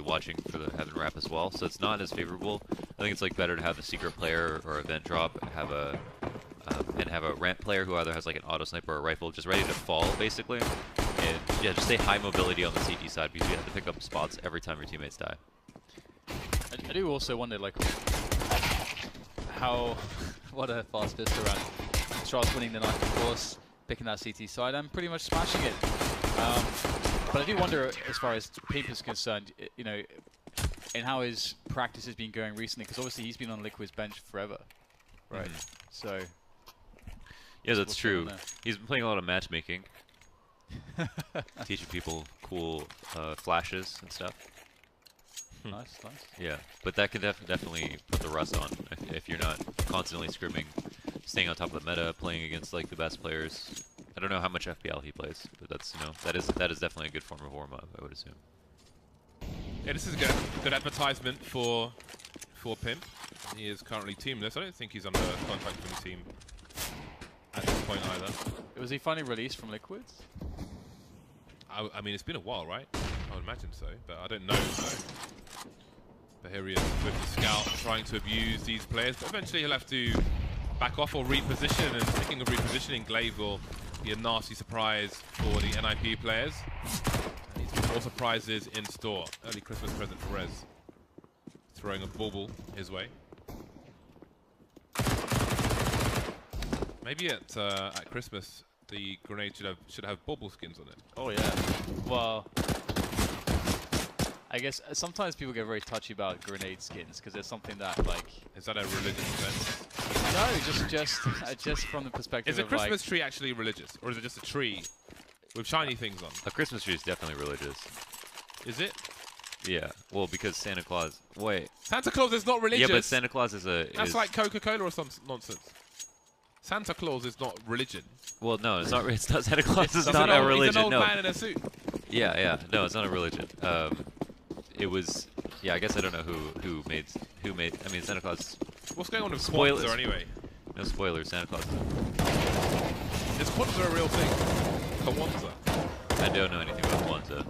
watching for the Heaven Wrap as well, so it's not as favorable. I think it's like better to have a secret player or event drop, and have a ramp player who either has like an auto sniper or a rifle just ready to fall, basically. And yeah, just stay high mobility on the CT side because you have to pick up spots every time your teammates die. I do also wonder, like, what a fast pistol round. Astralis winning the knife, of course, picking that CT side and pretty much smashing it. But I do wonder, as far as Pimp is concerned, you know, and how his practice has been going recently, because obviously he's been on Liquid's bench forever, right? So. Yeah, that's true. He's been playing a lot of matchmaking, teaching people cool flashes and stuff. Nice, nice. Yeah, but that can definitely put the rust on if you're not constantly scrimming, staying on top of the meta, playing against like the best players. I don't know how much FPL he plays, but that's, you know, that is definitely a good form of warm up, I would assume. Yeah, this is good advertisement for Pimp. He is currently teamless. I don't think he's under contract with the team at this point either. Was he finally released from Liquids? I mean, it's been a while, right? I would imagine so, but I don't know. So. But here he is with the scout trying to abuse these players, but eventually he'll have to back off or reposition. And speaking of repositioning, Glaive will be a nasty surprise for the NiP players. And he's got more surprises in store. Early Christmas present for Rez. Throwing a bauble his way. Maybe at Christmas the grenade should have bauble skins on it. Oh yeah. Well, I guess sometimes people get very touchy about grenade skins because there's something that, like. Is that a religious sense? No, just from the perspective. Is a Christmas tree actually religious, or is it just a tree with shiny things on? A Christmas tree is definitely religious. Is it? Yeah. Well, because Santa Claus. Wait. Santa Claus is not religious. Yeah, but Santa Claus is a. That's like Coca-Cola or some nonsense. Santa Claus is not religion. Well, no, it's not. It's not. Santa Claus is not a religion. He's an old no. man in a suit. Yeah, yeah. No, it's not a religion. It was. Yeah, I guess I don't know who made. I mean, Santa Claus. What's going on with spoilers Kwanzaa anyway? No spoilers. Santa Claus. Is Kwanzaa a real thing? Kwanzaa. I don't know anything about Kwanzaa.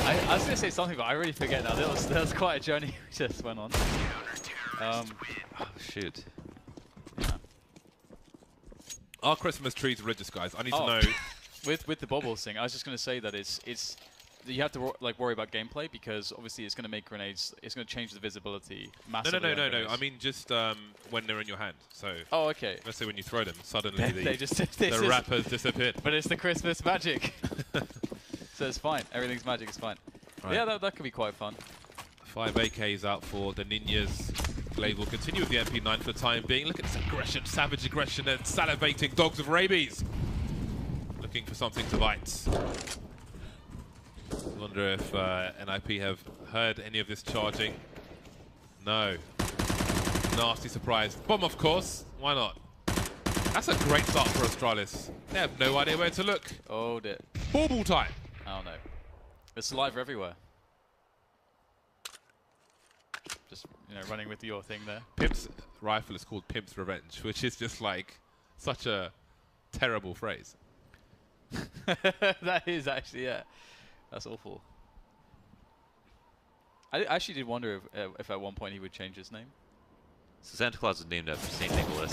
I was gonna say something, but I really forget now. That was quite a journey we just went on. Oh, shoot. Yeah. Are Christmas trees religious, guys? I need to know. With the bubbles thing, I was just going to say that it's you have to like worry about gameplay because obviously it's going to make grenades. It's going to change the visibility massively. No. I mean just when they're in your hand. So. Oh, okay. Let's say when you throw them, suddenly the wrappers disappeared. But it's the Christmas magic, so it's fine. Everything's magic. It's fine. Right. Yeah, that could be quite fun. 5 AKs out for the Ninjas. Glaive will continue with the MP9 for the time being. Look at this aggression, savage aggression, and salivating dogs of rabies. Looking for something to bite. I wonder if NiP have heard any of this charging. No. Nasty surprise. Bomb, of course. Why not? That's a great start for Astralis. They have no idea where to look. Oh, dear. Bauble time. Oh, no. There's saliva everywhere. Just, you know, running with your thing there. Pimp's rifle is called Pimp's Revenge, which is just like such a terrible phrase. That is actually, yeah. That's awful. I actually did wonder if at one point he would change his name. So Santa Claus was named after Saint Nicholas.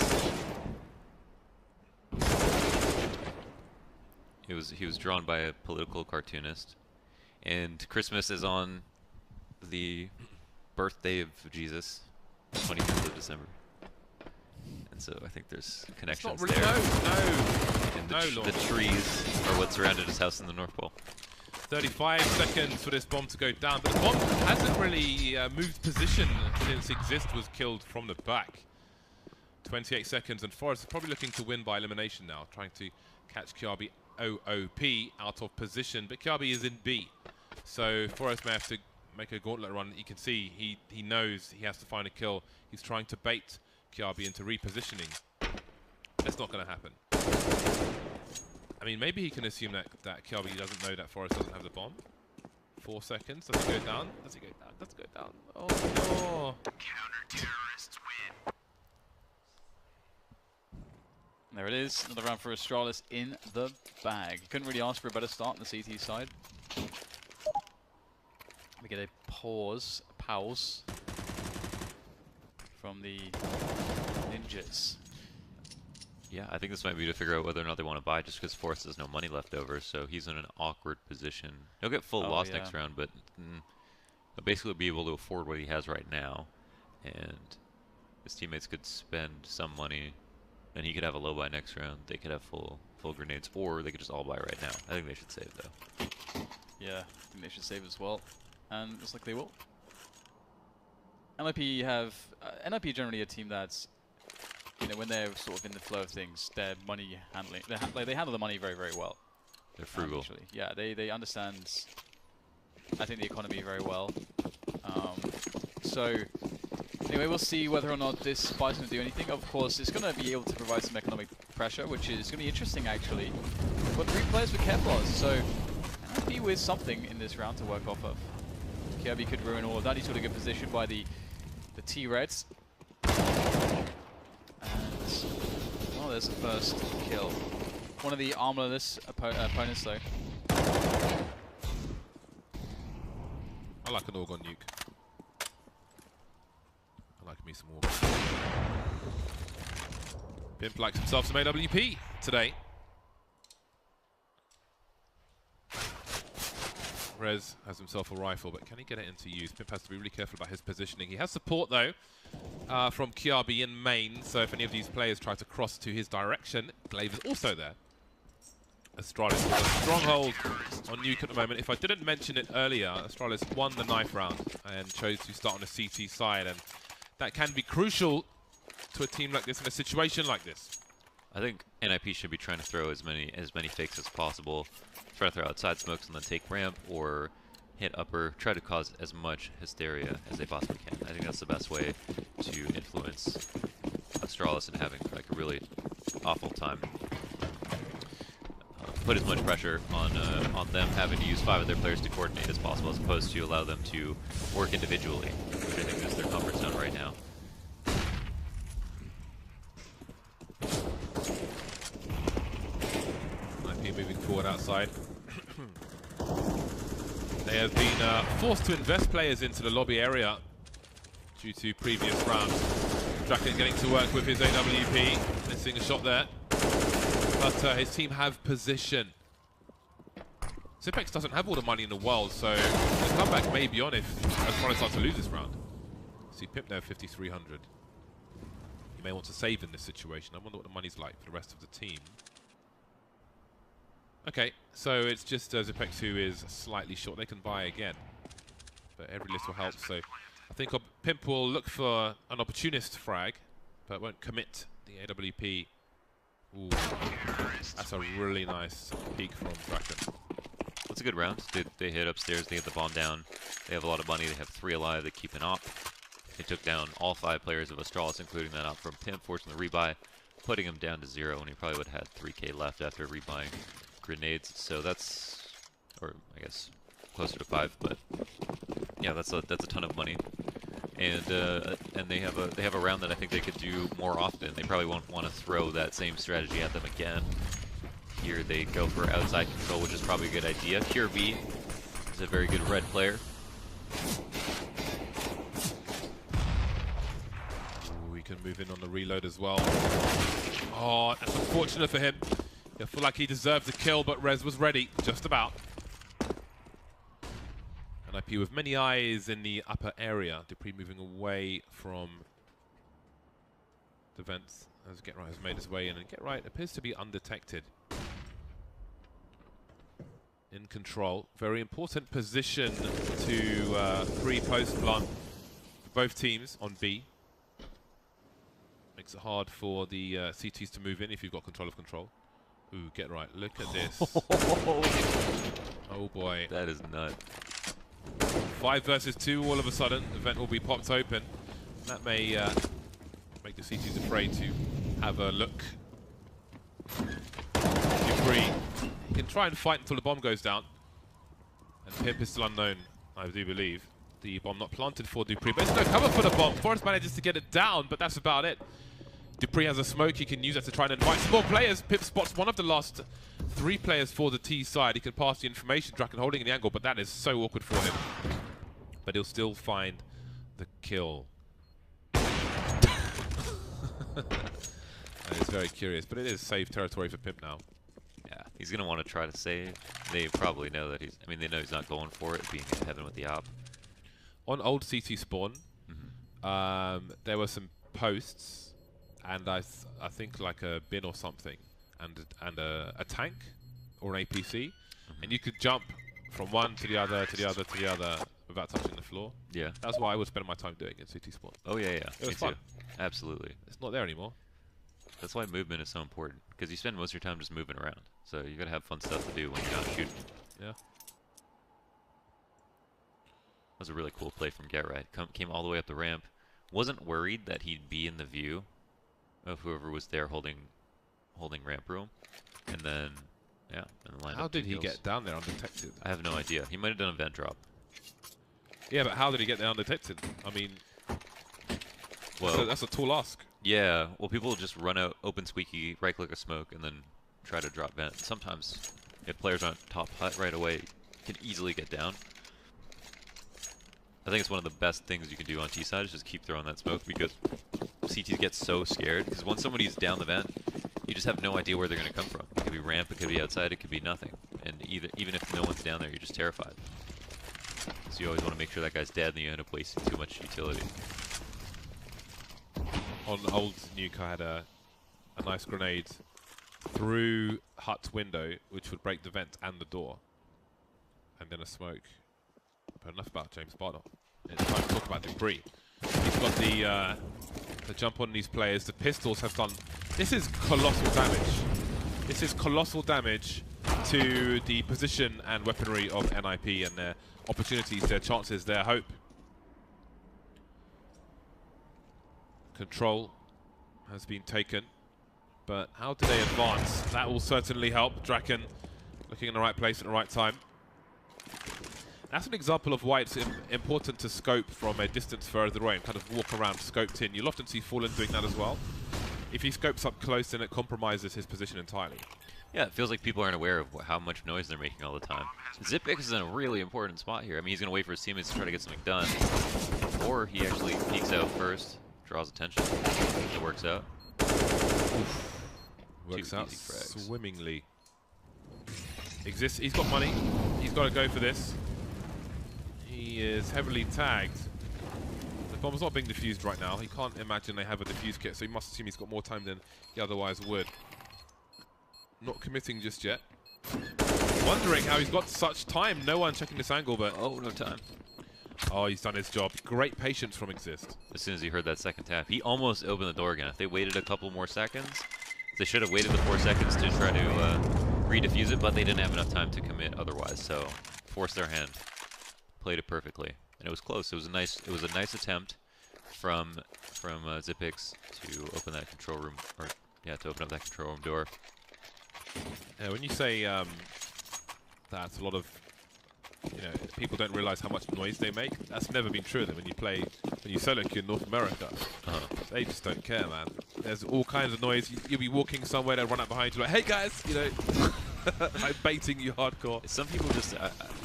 He was drawn by a political cartoonist, and Christmas is on the birthday of Jesus, 25th of December. And so I think there's connections really there. No, the trees are what surrounded his house in the North Pole. 35 seconds for this bomb to go down, but the bomb hasn't really moved position since Exist was killed from the back. 28 seconds, and Forest is probably looking to win by elimination now, trying to catch Kiabi OOP out of position, but Kiabi is in B. So Forest may have to make a gauntlet run. You can see he knows he has to find a kill. He's trying to bait Kiabi into repositioning. That's not going to happen. I mean, maybe he can assume that Kiabi doesn't know that Forest doesn't have the bomb. 4 seconds. Does he go down? Does he go down? Does it go down? Oh no! Counter-terrorists win. There it is, another round for Astralis in the bag. Couldn't really ask for a better start on the CT side. We get a pause from the Ninjas. Yeah, I think this might be to figure out whether or not they want to buy, just because Forrest has no money left over, so he's in an awkward position. He'll get full loss next round, but he'll basically be able to afford what he has right now, and his teammates could spend some money, and he could have a low buy next round. They could have full grenades, or they could just all buy right now. I think they should save, though. Yeah, I think they should save as well, and looks like they will. NiP have NiP are generally a team that's, you know, when they're sort of in the flow of things, their money handling, they handle the money very, very well. They're frugal. Actually. Yeah, they understand, I think, the economy very well. So anyway, we'll see whether or not this buy is going to do anything. Of course, it's going to be able to provide some economic pressure, which is going to be interesting, actually. We've got 3 players with care flaws, so NiP with something in this round to work off of. Kirby could ruin all of that. He's got a good position by the T-Reds. And, well, there's the first kill. One of the armorless opponents, though. I like an Orgon nuke. I like me some Orgon. Pimp likes himself some AWP today. Rez has himself a rifle, but can he get it into use? Pimp has to be really careful about his positioning. He has support, though, from Kiabi in main, so if any of these players try to cross to his direction, Glaive is also there. Astralis with a stronghold on nuke at the moment. If I didn't mention it earlier, Astralis won the knife round and chose to start on the CT side, and that can be crucial to a team like this in a situation like this. I think NiP should be trying to throw as many fakes as possible. Try to throw outside smokes and then take ramp, or hit upper. Try to cause as much hysteria as they possibly can. I think that's the best way to influence Astralis and having like a really awful time. Put as much pressure on them having to use 5 of their players to coordinate as possible, as opposed to allow them to work individually, which I think is their comfort zone right now. NiP moving forward outside. They have been forced to invest players into the lobby area due to previous rounds. Draken getting to work with his AWP, missing a shot there. But his team have position. Zipex doesn't have all the money in the world, so the comeback may be on if Astralis start to lose this round. See Pimp now 5,300. You may want to save in this situation. I wonder what the money's like for the rest of the team. Okay, so it's just Zipex who is slightly short. They can buy again, but every little helps. So I think Pimp will look for an opportunist frag, but won't commit the AWP. Ooh, that's a really nice peek from Draken. That's a good round. They hit upstairs, they get the bomb down. They have a lot of money, they have 3 alive, they keep an op. They took down all 5 players of Astralis, including that op from Pimp, forcing the rebuy, putting him down to 0, and he probably would have had 3k left after rebuying grenades. So that's, or I guess closer to 5, but yeah, that's a ton of money. And they have a round that I think they could do more often. They probably won't want to throw that same strategy at them again. Here they go for outside control, which is probably a good idea. Pure B is a very good red player. Ooh, he can move in on the reload as well. Oh, that's unfortunate for him. I feel like he deserved the kill, but Rez was ready, just about. NiP with many eyes in the upper area. Dupree moving away from the vents as Get Right has made his way in, and Get Right appears to be undetected. In control. Very important position to pre-post plant for both teams on B. Makes it hard for the CTs to move in if you've got control of control. Ooh, Get Right. Look at this. Oh boy. That is nuts. 5 versus 2 all of a sudden. The vent will be popped open. That may make the CTs afraid to have a look. Dupree. He can try and fight until the bomb goes down. And Pimp is still unknown, I do believe. The bomb not planted for Dupree, but there's no cover for the bomb. Forrest manages to get it down, but that's about it. Dupree has a smoke, he can use that to try and invite some more players. Pip spots one of the last 3 players for the T side. He can pass the information, Draken holding in the angle, but that is so awkward for him. But he'll still find the kill. That is very curious, but it is safe territory for Pimp now. Yeah, he's going to want to try to save. They probably know that he's... I mean, they know he's not going for it, being in heaven with the op. On old CT spawn, there were some posts, and I think like a bin or something, and a tank or an APC, and you could jump from one to the other to the other to the other without touching the floor. Yeah. That's what I would spend my time doing in CT spawn. Oh yeah, yeah. It was fun. Absolutely. It's not there anymore. That's why movement is so important, because you spend most of your time just moving around. So you gotta have fun stuff to do when you're not shooting. Yeah. That was a really cool play from GetRight. Came all the way up the ramp. Wasn't worried that he'd be in the view of whoever was there holding ramp room, and then yeah, and lined How up did 2 he kills. get down there undetected? I have no idea. He might have done a vent drop. Yeah, but how did he get there undetected? I mean, Well, that's a tall ask. yeah. Well, people just run out, open squeaky, right-click a smoke, and then try to drop vent. Sometimes, if players aren't top hut right away, you can easily get down. I think it's one of the best things you can do on T side is just keep throwing that smoke, because CTs get so scared. Because once somebody's down the vent, you just have no idea where they're going to come from. It could be ramp, it could be outside, it could be nothing. And even if no one's down there, you're just terrified. So you always want to make sure that guy's dead, and then you end up wasting too much utility. On old nuke, I had a nice grenade through hut's window, which would break the vent and the door, and then a smoke. But enough about James Bardock. It's time to talk about Dupree. He's got the jump on these players. The pistols have done... This is colossal damage. This is colossal damage to the position and weaponry of NiP and their opportunities, their chances, their hope. Control has been taken, but how do they advance? That will certainly help. Draken looking in the right place at the right time. That's an example of why it's important to scope from a distance further away and kind of walk around scoped in. You'll often see Fallen doing that as well. If he scopes up close, then it compromises his position entirely. Yeah, it feels like people aren't aware of how much noise they're making all the time. Zipix is in a really important spot here. I mean, he's going to wait for his teammates to try to get something done. Or he actually peeks out first, draws attention. It works out. Oof. Works Two out easy frags. swimmingly. Exists. He's got money. He's got to go for this. He is heavily tagged. The bomb's not being defused right now. He can't imagine they have a defuse kit, so he must assume he's got more time than he otherwise would. Not committing just yet. Wondering how he's got such time. No one checking this angle, but... Oh, no time. Oh, he's done his job. Great patience from Exist. As soon as he heard that second tap, he almost opened the door again. If they waited a couple more seconds, they should have waited the 4 seconds to try to redefuse it, but they didn't have enough time to commit otherwise, so forced their hand. Played it perfectly, and it was close. It was a nice attempt from Zipix to open that control room, or yeah, to open up that control room door. Yeah, when you say that's a lot of, people don't realize how much noise they make. That's never been true of them when you solo queue in North America. They just don't care, man. There's all kinds of noise. You'll be walking somewhere, they'll run up behind you like, hey guys, I'm baiting you hardcore. Some people just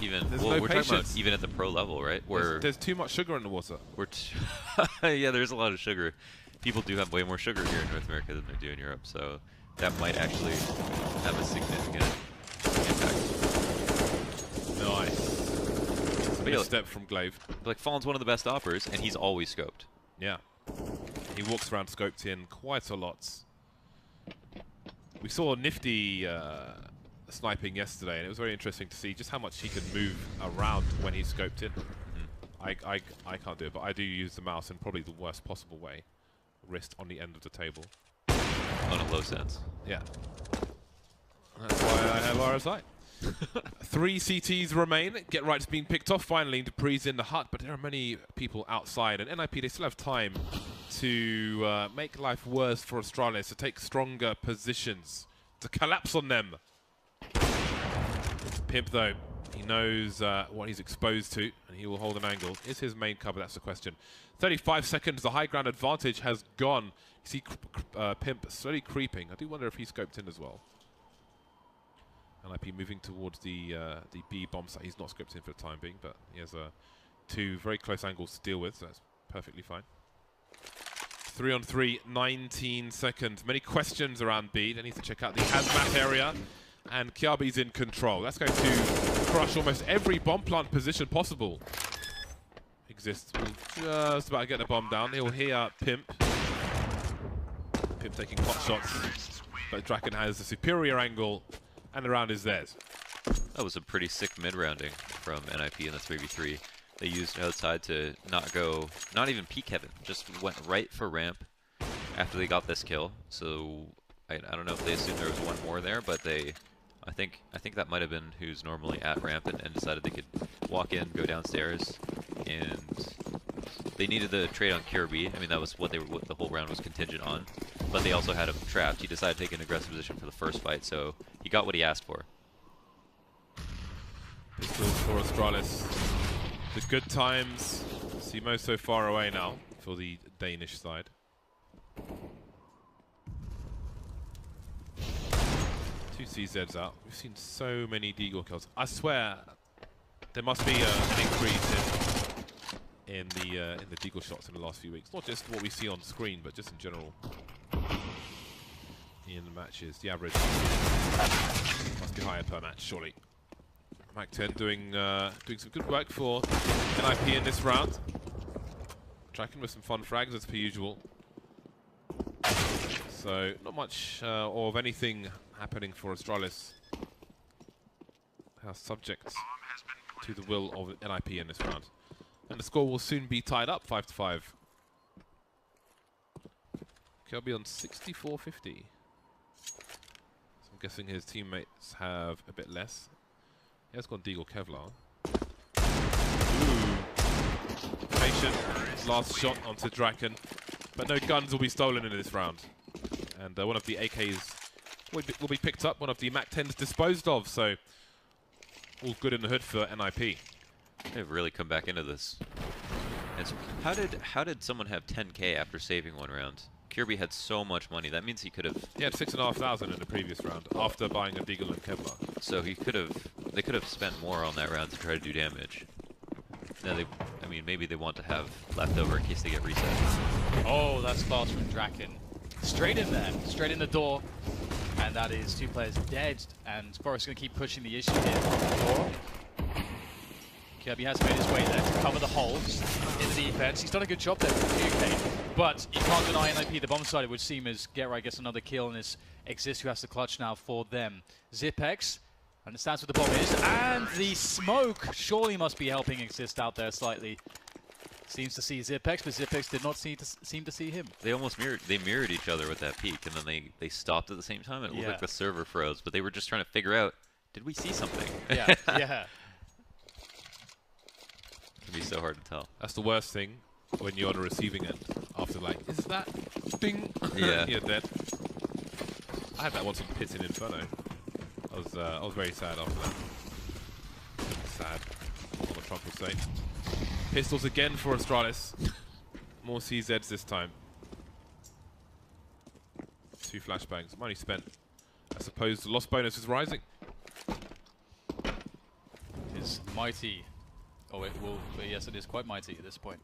even, There's well, no we're patience. talking about even at the pro level, right? Where There's too much sugar in the water. yeah, there's a lot of sugar. People do have way more sugar here in North America than they do in Europe, so that might actually have a significant impact. Nice. Big step from Glaive. Like, Fallen's one of the best oppers, and he's always scoped. Yeah. He walks around scoped in quite a lot. We saw Nifty sniping yesterday, and it was very interesting to see just how much he can move around when he's scoped in. I can't do it, but I do use the mouse in probably the worst possible way. Wrist on the end of the table. On a low sense. Yeah. That's why I have RSI. 3 CTs remain. GetRight's been picked off finally. Dupree's in the hut, but there are many people outside. And NiP, they still have time to make life worse for Astralis, to take stronger positions, to collapse on them. Pimp, though, He knows what he's exposed to, and he will hold an angle. Is his main cover? That's the question. 35 seconds. The high ground advantage has gone. You see Pimp slowly creeping. I do wonder if he scoped in as well. NiP moving towards the B bomb site. He's not scoped in for the time being, but he has two very close angles to deal with, so that's perfectly fine. 3 on 3, 19 seconds. Many questions around B. They need to check out the hazmat area. And Kiabi's in control. That's going to crush almost every bomb plant position possible. Exists. Will just about to get the bomb down. He'll hear Pimp. Pimp taking pot shots. But Draken has a superior angle. And the round is theirs. That was a pretty sick mid-rounding from NiP in the 3v3. They used outside to not even peek heaven, just went right for ramp after they got this kill. So I don't know if they assumed there was one more there, but I think that might have been who's normally at ramp and decided they could walk in, go downstairs, and they needed the trade on Cure B. I mean, that was what the whole round was contingent on. But they also had him trapped. He decided to take an aggressive position for the first fight, so he got what he asked for. Pistols for Astralis. The good times. Simo so far away now for the Danish side. Two CZs out. We've seen so many Deagle kills. I swear there must be an increase in the Deagle shots in the last few weeks. Not just what we see on screen, but just in general in the matches. The average must be higher per match, surely. Mac 10 doing some good work for NiP in this round. Tracking with some fun frags as per usual. So not much of anything happening for Astralis. They are subject to the will of NiP in this round. And the score will soon be tied up 5-5. Kirby on 64.50. So I'm guessing his teammates have a bit less. He has gone Deagle Kevlar. Ooh. Patient. Last shot onto Draken. But no guns will be stolen in this round. And one of the AKs will be picked up. One of the Mac 10s disposed of. So all good in the hood for NiP. They've really come back into this. And so how did someone have 10k after saving one round? Kirby had so much money. That means he could have. He had 6,500 in the previous round after buying a Deagle and Kevlar. So he could have. They could have spent more on that round to try to do damage. Now I mean, maybe they want to have leftover in case they get reset. Oh, that's fast from Draken. Straight in there, straight in the door. And that is two players dead. And Forrest's going to keep pushing the issue here. Kirby has made his way there to cover the holes in the defense. He's done a good job there with the UK, but you can't deny NiP the bomb side. It would seem as Get gets another kill, and it's Exist who has to clutch now for them. Zipex understands what the bomb is, and the smoke surely must be helping Exist out there slightly. Seems to see Zipex, but Zipex did not seem to see him. They almost mirrored each other with that peak, and then they stopped at the same time. It looked like the server froze, but they were just trying to figure out, did we see something? Yeah, yeah. It'd be so hard to tell. That's the worst thing when you're on the receiving end. After like, is that ding? Yeah. You're dead. I had that once on Pits in Inferno. I was very sad after that. Sad, what Trump would say. Pistols again for Astralis. More CZs this time. 2 flashbangs. Money spent. I suppose the loss bonus is rising. It is mighty. Oh, it will. Yes, it is quite mighty at this point.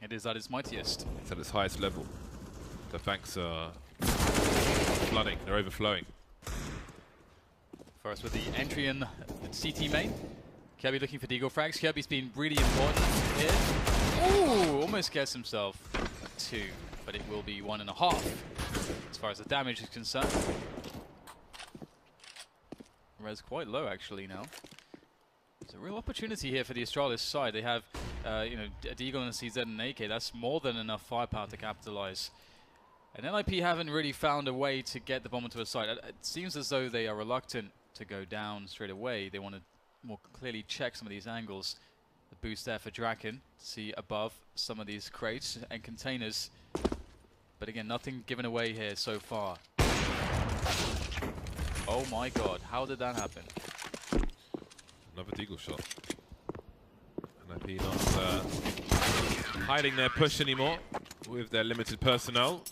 It is at its mightiest. It's at its highest level. The banks are flooding. They're overflowing. First with the entry in the CT main. Kirby looking for Deagle frags. Kirby's been really important here. Ooh, almost gets himself 2, but it will be 1.5 as far as the damage is concerned. Res quite low actually now. It's a real opportunity here for the Astralis side. They have, you know, a Deagle and a CZ and an AK. That's more than enough firepower to capitalize. And NiP haven't really found a way to get the bomb into a site. It seems as though they are reluctant to go down straight away. They want to more clearly check some of these angles. The boost there for Draken to see above some of these crates and containers. But again, nothing given away here so far. Oh my god, how did that happen? Another Another deagle shot. NiP not hiding their push anymore with their limited personnel.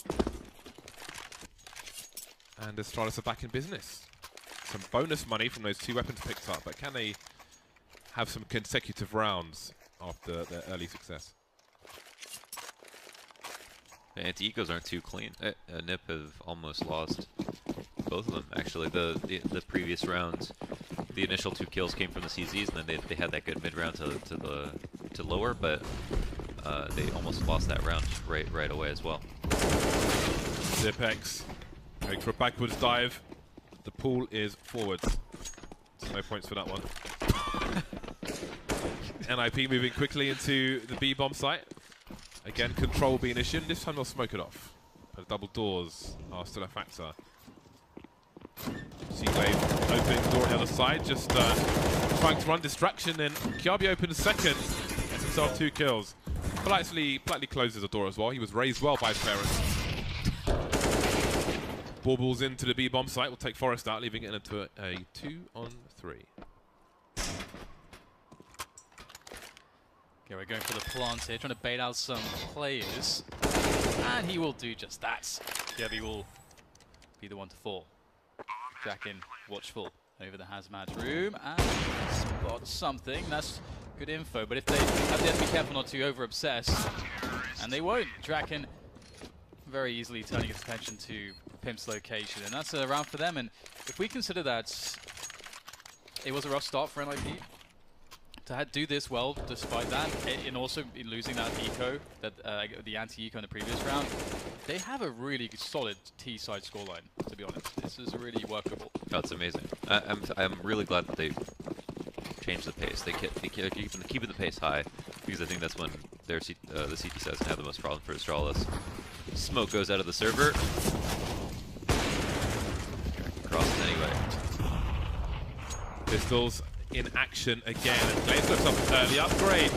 And Astralis are back in business. Some bonus money from those 2 weapons picked up, but can they have some consecutive rounds after their early success? The anti-ecos aren't too clean. NiP have almost lost both of them, actually. The previous rounds, the initial 2 kills came from the CZs, and then they had that good mid-round to lower, but they almost lost that round right away as well. Zipex going for a backwards dive. The pool is forwards. No points for that one. NiP moving quickly into the B bomb site. Again, control being issue. This time they'll smoke it off. But double doors are still a factor. C-Wave opening the door on the other side, just trying to run distraction, and Kiabi opens second, gets himself 2 kills. Politely closes the door as well. He was raised well by his parents. Baubles into the B bomb site, will take Forest out, leaving it into a 2-on-3. Okay, we're going for the plant here, trying to bait out some players. And he will do just that. Kiabi will be the one to fall. Draken watchful over the hazmat room and spot something. That's good info, but if they have to be careful not to over-obsess, and they won't. Draken very easily turning his attention to Pimp's location, and that's a round for them. And if we consider that it was a rough start for NiP, to do this well despite that, and also in losing that eco, the anti-eco in the previous round, they have a really solid T-side scoreline, to be honest. This is really workable. Oh, it's amazing. I'm really glad that they changed the pace. They keeping the pace high, because I think that's when the CT sets can have the most problem for Astralis. Smoke goes out of the server. Crosses anyway. Pistols in action again, and Glaze looks up the upgrade.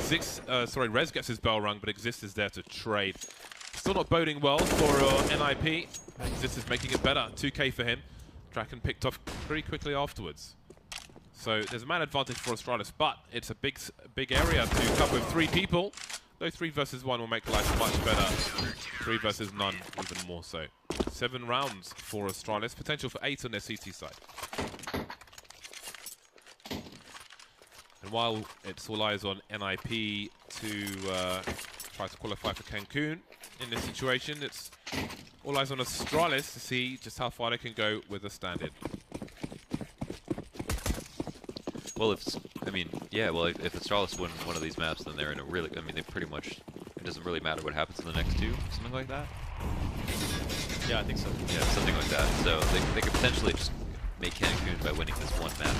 Rez gets his bell rung, but Exist is there to trade. Still not boding well for NiP. Exist is making it better. 2k for him. Draken picked off pretty quickly afterwards. So there's a man advantage for Astralis, but it's a big area to cover with 3 people. Though 3 versus 1 will make life much better. 3 versus none, even more so. 7 rounds for Astralis. Potential for 8 on their CT side. And while it's all eyes on NiP to try to qualify for Cancun in this situation, it's all eyes on Astralis to see just how far they can go with a standard. Well, if Astralis win one of these maps, then they're in a really, they pretty much, it doesn't really matter what happens in the next 2, something like that. Yeah, I think so. Yeah, something like that. So they could potentially just make Cancun by winning this one map.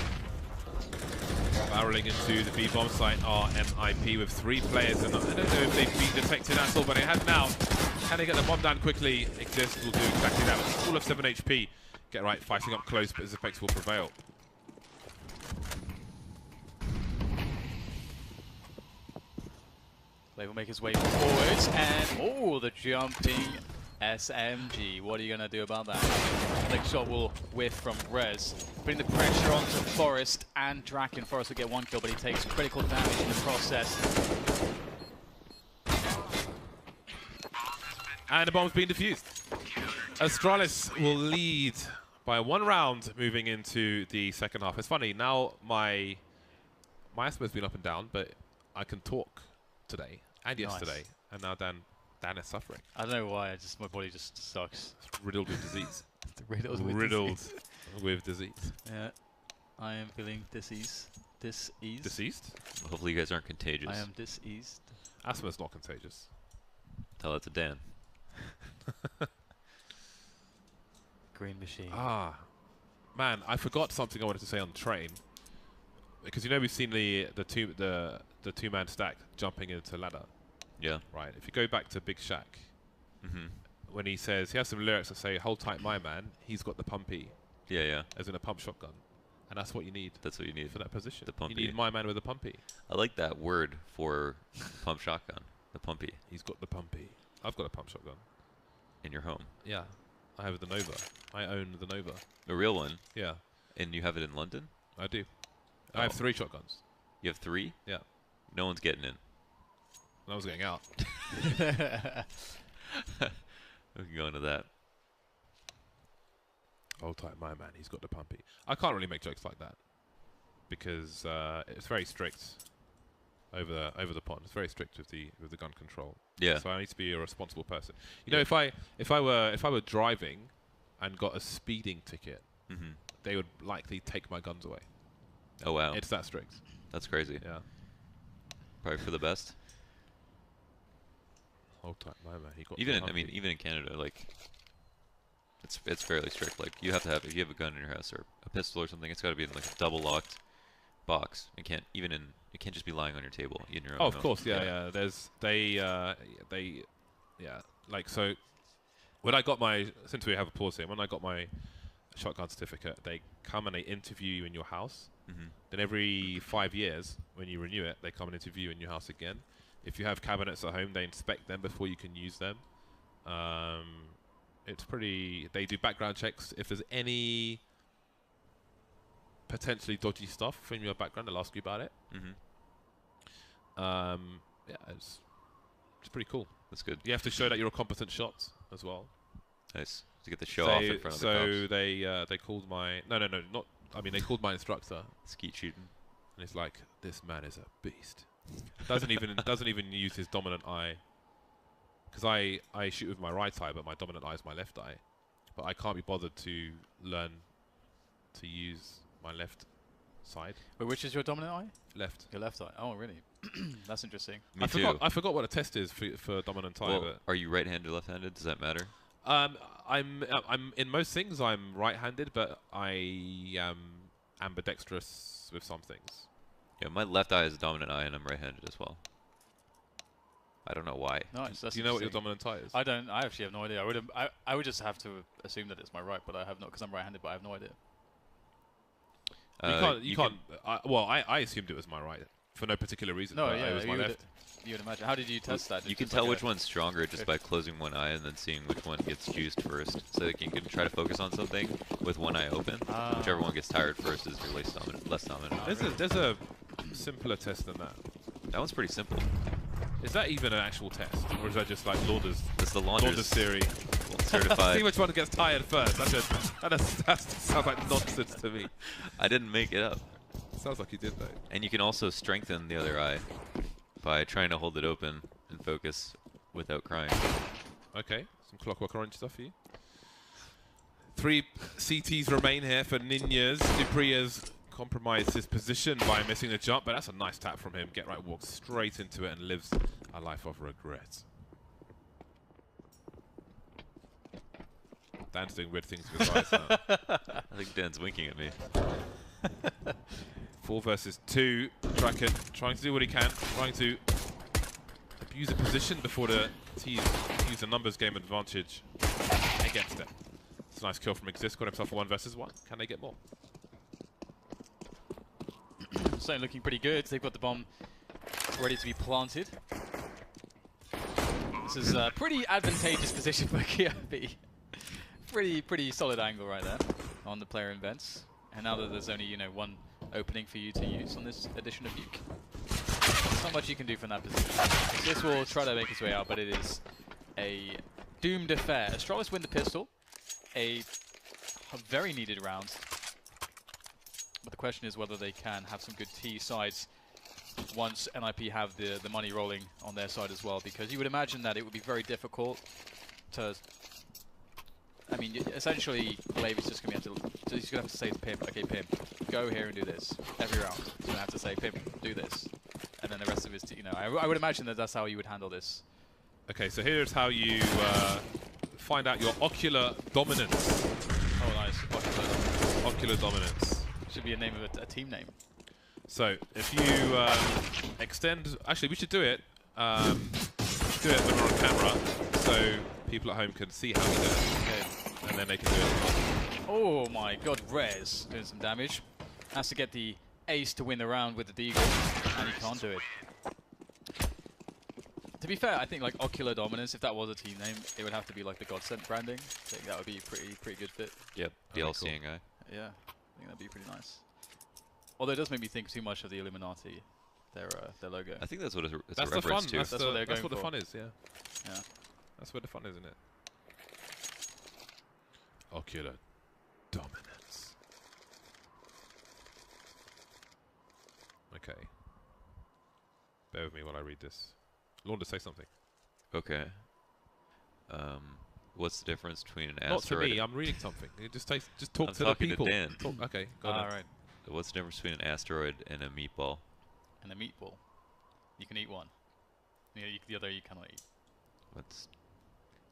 Barreling into the B-bomb site are NiP with 3 players, and I don't know if they've been detected at all, but they have now. Can they get the bomb down quickly? Exist will do exactly that. With all of 7 HP. Get right, fighting up close, but his effects will prevail. They will make his way forwards, and the jumping SMG. What are you going to do about that? Next shot will whiff from Rez, putting the pressure onto Forest and Draken. Forest will get 1 kill, but he takes critical damage in the process. And the bomb's been defused. Astralis will lead by 1 round moving into the second half. It's funny, now my asthma's been up and down, but I can talk today and yesterday, and now Dan is suffering. I don't know why, my body just sucks. It's riddled with disease. riddled with disease. Yeah, I am feeling diseased. Deceased? Hopefully you guys aren't contagious. I am diseased. Asthma's not contagious. Tell that to Dan. Green machine. Ah, man, I forgot something I wanted to say on train. Because we've seen the two-man stack jumping into ladder. Yeah. Right. If you go back to Big Shaq, when he says he has some lyrics that say "Hold tight, my man," he's got the pumpy. Yeah, yeah. As in a pump shotgun, and that's what you need. That's what you need for that position. The pumpy. You need my man with a pumpy. I like that word for pump shotgun. The pumpy. He's got the pumpy. I've got a pump shotgun. In your home. Yeah. I have the Nova. I own the Nova. A real one. Yeah. And you have it in London? I do. I have 3 shotguns. You have 3? Yeah. No one's getting in. And I was getting out. We can go into that. Hold tight, my man. He's got the pumpy. I can't really make jokes like that because it's very strict over the pond. It's very strict with the gun control. Yeah. So I need to be a responsible person. You know, if I were driving and got a speeding ticket, they would likely take my guns away. Oh wow. It's that strict. That's crazy. Yeah. Probably for the best. Hold tight, my man. He got even in Canada, like it's fairly strict. Like you have to have, if you have a gun in your house or a pistol or something, it's got to be in like a double locked box. It can't just be lying on your table in your own. Oh, of home. course, yeah. Like so, when I got my, since we have a pause here, when I got my shotgun certificate, they come and they interview you in your house. Then every 5 years, when you renew it, they come and interview you in your house again. If you have cabinets at home, they inspect them before you can use them. It's pretty. They do background checks. If there's any potentially dodgy stuff from your background, they'll ask you about it. Yeah, it's pretty cool. That's good. You have to show that you're a competent shot as well. Nice to get the show off in front of the cops. So they called my not. I mean, they called my instructor. Skeet shooting. And it's like, this man is a beast. doesn't even use his dominant eye. Because I shoot with my right eye, but my dominant eye is my left eye. But I can't be bothered to learn to use my left side. Wait, which is your dominant eye? Left. Your left eye. Oh, really? That's interesting. Me too. I forgot what a test is for dominant eye. Well, but are you right-handed or left-handed? Does that matter? I'm in most things I'm right-handed, but I am ambidextrous with some things. Yeah, my left eye is a dominant eye, and I'm right-handed as well. I don't know why. Nice. That's Do you know what your dominant eye is? I don't. I actually have no idea. I would just have to assume that it's my right, but I have not, because I'm right-handed, but I have no idea. You can't. Well, I assumed it was my right for no particular reason. No, but yeah, it was my left. You would imagine. How did you test that? You can tell which one's stronger just by closing one eye and then seeing which one gets juiced first. So that you can try to focus on something with one eye open. Whichever one gets tired first is your less dominant. There's a simpler test than that. That one's pretty simple. Is that even an actual test, or is that just like Lauder's? It's the Lauder's theory. Certified. See which one gets tired first. That sounds like nonsense to me. I didn't make it up. Sounds like you did though. And you can also strengthen the other eye by trying to hold it open and focus without crying. Okay, some Clockwork Orange stuff for you. 3 CTs remain here for Ninjas. Dupree has compromised his position by missing the jump, but that's a nice tap from him. Get right, walks straight into it and lives a life of regret. Dan's doing weird things with his eyes now. I think Dan's winking at me. 4 versus 2. Draken trying to do what he can, trying to abuse a position before the T's use a numbers game advantage against it. It's a nice kill from Exist, got himself a 1 versus 1. Can they get more? Certainly looking pretty good. They've got the bomb ready to be planted. This is a pretty advantageous position for KIB. Pretty solid angle right there on the player in vents. And now that there's only, one opening for you to use on this edition of nuke, there's not much you can do from that position. This will try to make its way out, but it is a doomed affair. Astralis win the pistol, a very needed round. But the question is whether they can have some good T sides once NiP have the money rolling on their side as well, because you would imagine that it would be very difficult to... I mean, essentially, Glaive is just going to have to say to Pim, okay, Pim, go here and do this every round. He's going to have to say, Pim, do this, and then the rest of his, I would imagine that that's how you would handle this. Okay, so here's how you find out your ocular dominance. Oh, nice, ocular dominance. Should be a name of a team name. So if you extend, actually, we should do it. Do it when we're on camera, so people at home can see how we do it. Okay. And then they can do it. Oh my god, Rez doing some damage. Has to get the ace to win the round with the Deagle, and he can't do it. To be fair, I think like Ocular Dominance, if that was a team name, it would have to be like the Godsent branding. I think that would be a pretty good fit. Yep, the LCing guy. Yeah, I think that'd be pretty nice. Although it does make me think too much of the Illuminati, their logo. I think that's what it's That's a the fun. reference to. That's what they're That's going what the for. fun is. Yeah. Yeah. That's where the fun is, isn't it? Ocular dominance. Okay. Bear with me while I read this. Launda, say something. Okay. What's the difference between an Not to asteroid? me. I'm reading something. You just talk I'm to the talking people. to Dan. Okay. Go on. Right. What's the difference between an asteroid and a meatball? And a meatball. You can eat one. The other you cannot eat.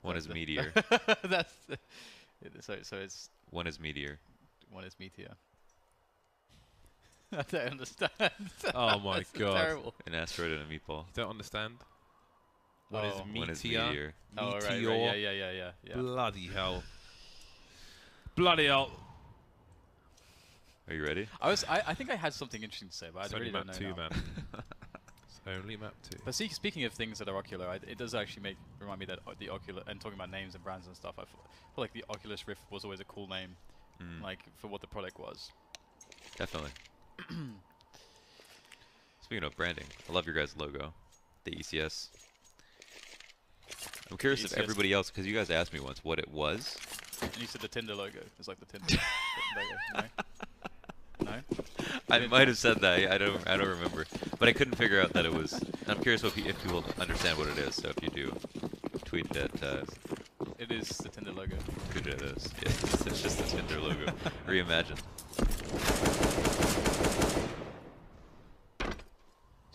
One is meteor. That's so it's One is meteor. one is meteor. I don't understand. Oh my That's god. terrible. An asteroid and a meatball. You don't understand? One Oh. is meteor. One is meteor. Oh, right, Meteor. right, yeah. Bloody hell. Bloody hell. Are you ready? I think I had something interesting to say, but It's I only really don't map know 2, now. man. It's only map 2. But speaking of things that are ocular, it does actually remind me that the ocular, and talking about names and brands and stuff, I feel like the Oculus Rift was always a cool name, like for what the product was. Definitely. Speaking of branding, I love your guys' logo, the ECS. I'm curious if ECS. everybody else, because you guys asked me once what it was. And you said the Tinder logo. It's like the Tinder logo. No? No? I might have said that. I don't remember, but I couldn't figure out that it was. I'm curious if people understand what it is. So if you do, tweet that. It is the Tinder logo. Good it is. Yes, it's just the Tinder logo reimagined.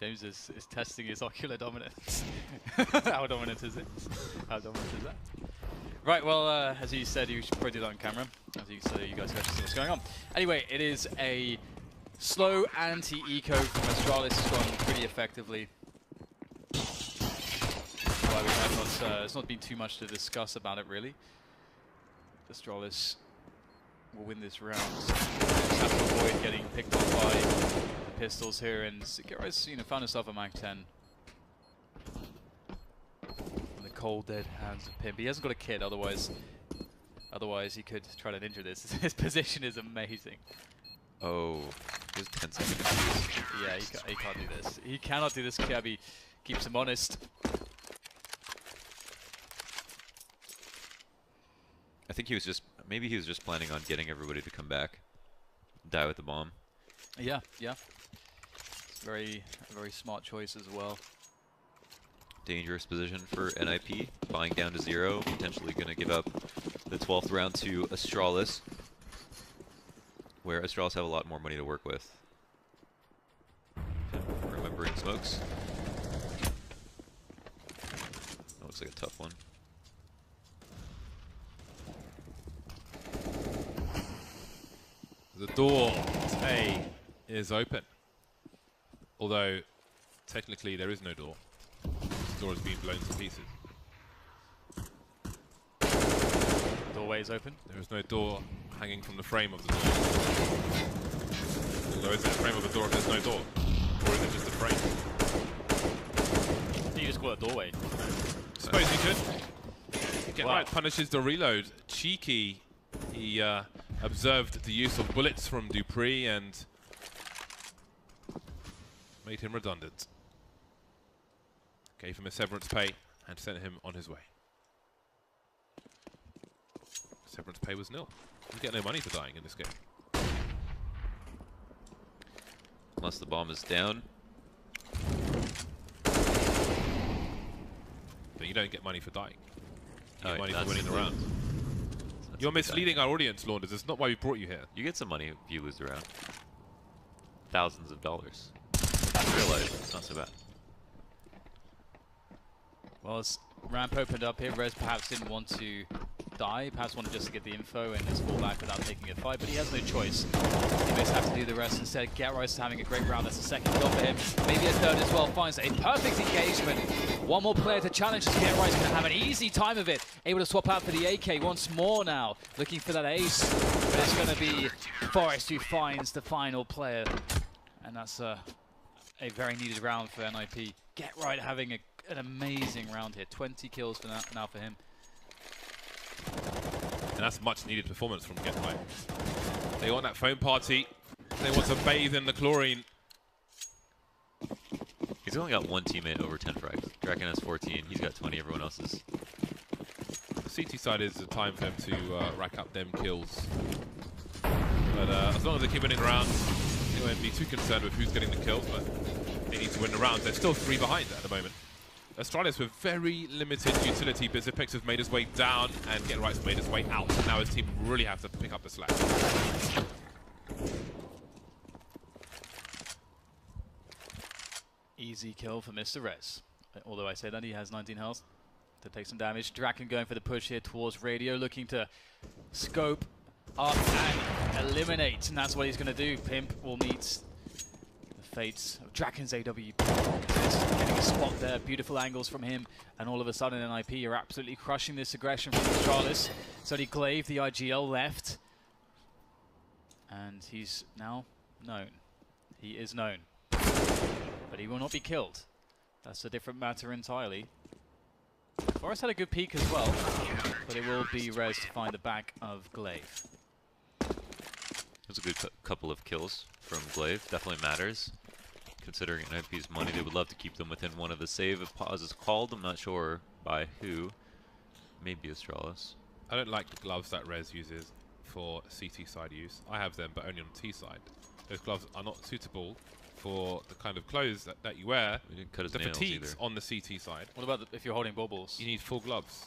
James is testing his ocular dominance. How dominant is it? How dominant is that? Right, well, as he said, you should probably do that on camera, as you said, you guys can actually see what's going on. Anyway, it is a slow anti-eco from Astralis. It's gone pretty effectively. Why we have not, it's not been too much to discuss about it, really. Astralis will win this round. Just have to avoid getting picked off by the pistols here, and Garrett's, found himself a Mag 10. In the cold, dead hands of Pimp. He hasn't got a kit, otherwise he could try to ninja this. His position is amazing. Oh, just 10 seconds. Yeah, he can't do this. He cannot do this. Kirby keeps him honest. I think maybe he was just planning on getting everybody to come back, die with the bomb. Yeah. Very smart choice as well. Dangerous position for NiP, buying down to 0, potentially going to give up the 12th round to Astralis, where Astralis have a lot more money to work with. Remembering smokes. That looks like a tough one. The door to A is open. Although, technically, there is no door. The door has been blown to pieces. Doorway is open. There is no door hanging from the frame of the door. Although, is it the frame of the door if there's no door? Or is it just a frame? You just call it a doorway. Suppose you could. Get right, punishes the reload. Cheeky. He observed the use of bullets from Dupree and made him redundant. Gave him a severance pay and sent him on his way. Severance pay was nil. You get no money for dying in this game. Unless the bomb is down. But you don't get money for dying. You Oh, get money for that's winning the the- round. That's You're a good misleading our audience, Launders. That's not why we brought you here. You get some money if you lose the round. Thousands of dollars. Real life, it's not so bad. Well, as ramp opened up here, Rez perhaps didn't want to die, perhaps wanted just to get the info and just fall back without taking a fight, but he has no choice. He may have to do the rest instead. Gatrice having a great round. That's a second kill for him. Maybe a third as well. Finds a perfect engagement. One more player to challenge. Gatrice going to have an easy time of it. Able to swap out for the AK once more now. Looking for that ace. But it's going to be Forrest who finds the final player. And that's a very needed round for NiP. Gatrice having an amazing round here. 20 kills for now for him. And that's much needed performance from Get Right. They want that phone party. They want to bathe in the chlorine. He's only got one teammate over 10 frags. Draken has 14. He's got 20. Everyone else is. The CT side is the time for him to rack up them kills. But as long as they keep winning rounds, they won't be too concerned with who's getting the kills, but they need to win the rounds. They're still 3 behind at the moment. Astralis with very limited utility, but Zipex has made his way down and Get Right's made his way out. Now his team really have to pick up the slack. Easy kill for Mr. Rez. Although I say that, he has 19 health to take some damage. Draken going for the push here towards Radio, looking to scope up and eliminate. And that's what he's going to do. Pimp will meet the fates of Draken's AW. Getting a spot there. Beautiful angles from him. And all of a sudden, NiP, you're absolutely crushing this aggression from Astralis. So he Glaive, the IGL left. And he's now known. He is known. But he will not be killed. That's a different matter entirely. Forrest had a good peek as well, but it will be Rez to find the back of Glaive. There's a good couple of kills from Glaive. Definitely matters. Considering NiP's money, they would love to keep them within one of the save. If pause is called, I'm not sure by who. Maybe Astralis. I don't like the gloves that Rez uses for CT side use. I have them, but only on T side. Those gloves are not suitable for the kind of clothes that you wear. We didn't cut his the nails fatigues either. on the CT side. What about if you're holding baubles? You need full gloves.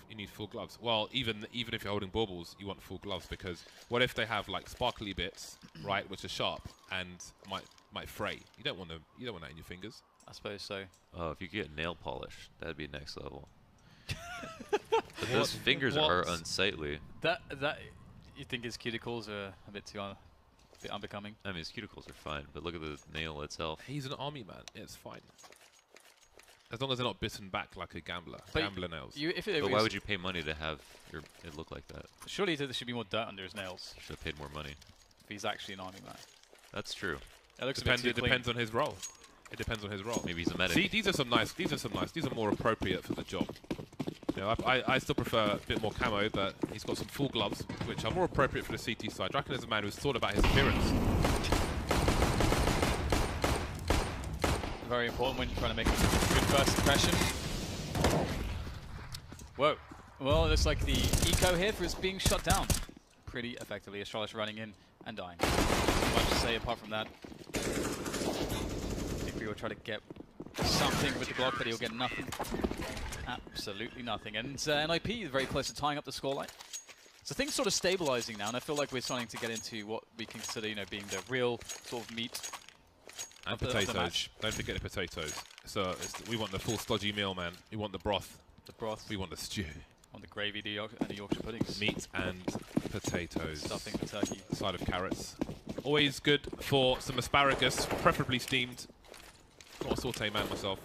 You need full gloves. Well, even if you're holding baubles, you want full gloves, because what if they have like sparkly bits, right, which are sharp and might fray? You don't want them. You don't want that in your fingers. I suppose so. Oh, if you get nail polish, that'd be next level. But those fingers are unsightly. That you think his cuticles are a bit too bit unbecoming? I mean, his cuticles are fine, but look at the nail itself. He's an army man. It's fine. As long as they're not bitten back like a gambler. But gambler nails. But why would you pay money to have it look like that? Surely there should be more dirt under his nails. Should have paid more money. If he's actually an army man. That's true. It looks Depends. a bit It too depends on his role. It depends on his role. Maybe he's a medic. See, these are some nice. These are more appropriate for the job. You know, I still prefer a bit more camo, but he's got some full gloves, which are more appropriate for the CT side. Draken is a man who's thought about his appearance. Very important when you're trying to make a good first impression. Whoa. Well, it looks like the eco here is being shut down pretty effectively. Astralis running in and dying. Not much to say apart from that. I think we will try to get something with the block, but he'll get nothing. Absolutely nothing. And NiP is very close to tying up the scoreline. So things sort of stabilizing now, and I feel like we're starting to get into what we consider, you know, being the real sort of meat. And potatoes. Don't forget the potatoes. So we want the full stodgy meal, man. We want the broth. The broth. We want the stew. On the gravy and the Yorkshire puddings. Meat and potatoes. Stuffing the turkey. A side of carrots. Always good for some asparagus, preferably steamed. Not a saute man myself.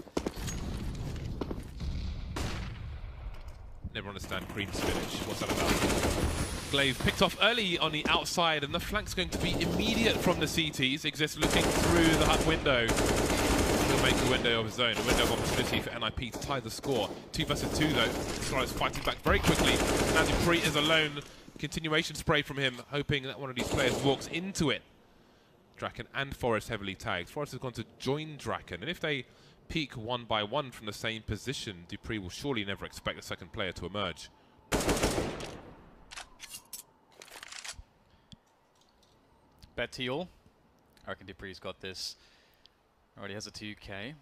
Never understand cream spinach. What's that about? Glaive picked off early on the outside, and the flank's going to be immediate from the CTs. Exist looking through the hut window. He'll make a window of his own, a window of opportunity for NiP to tie the score. 2 versus 2 though. Astralis fighting back very quickly. Now dupreeh is alone. Continuation spray from him, hoping that one of these players walks into it. Draken and Forrest heavily tagged. Forrest has gone to join Draken, and if they peek one by one from the same position, dupreeh will surely never expect the second player to emerge. Bet to all. I reckon dupreeh's got this. Already has a 2k.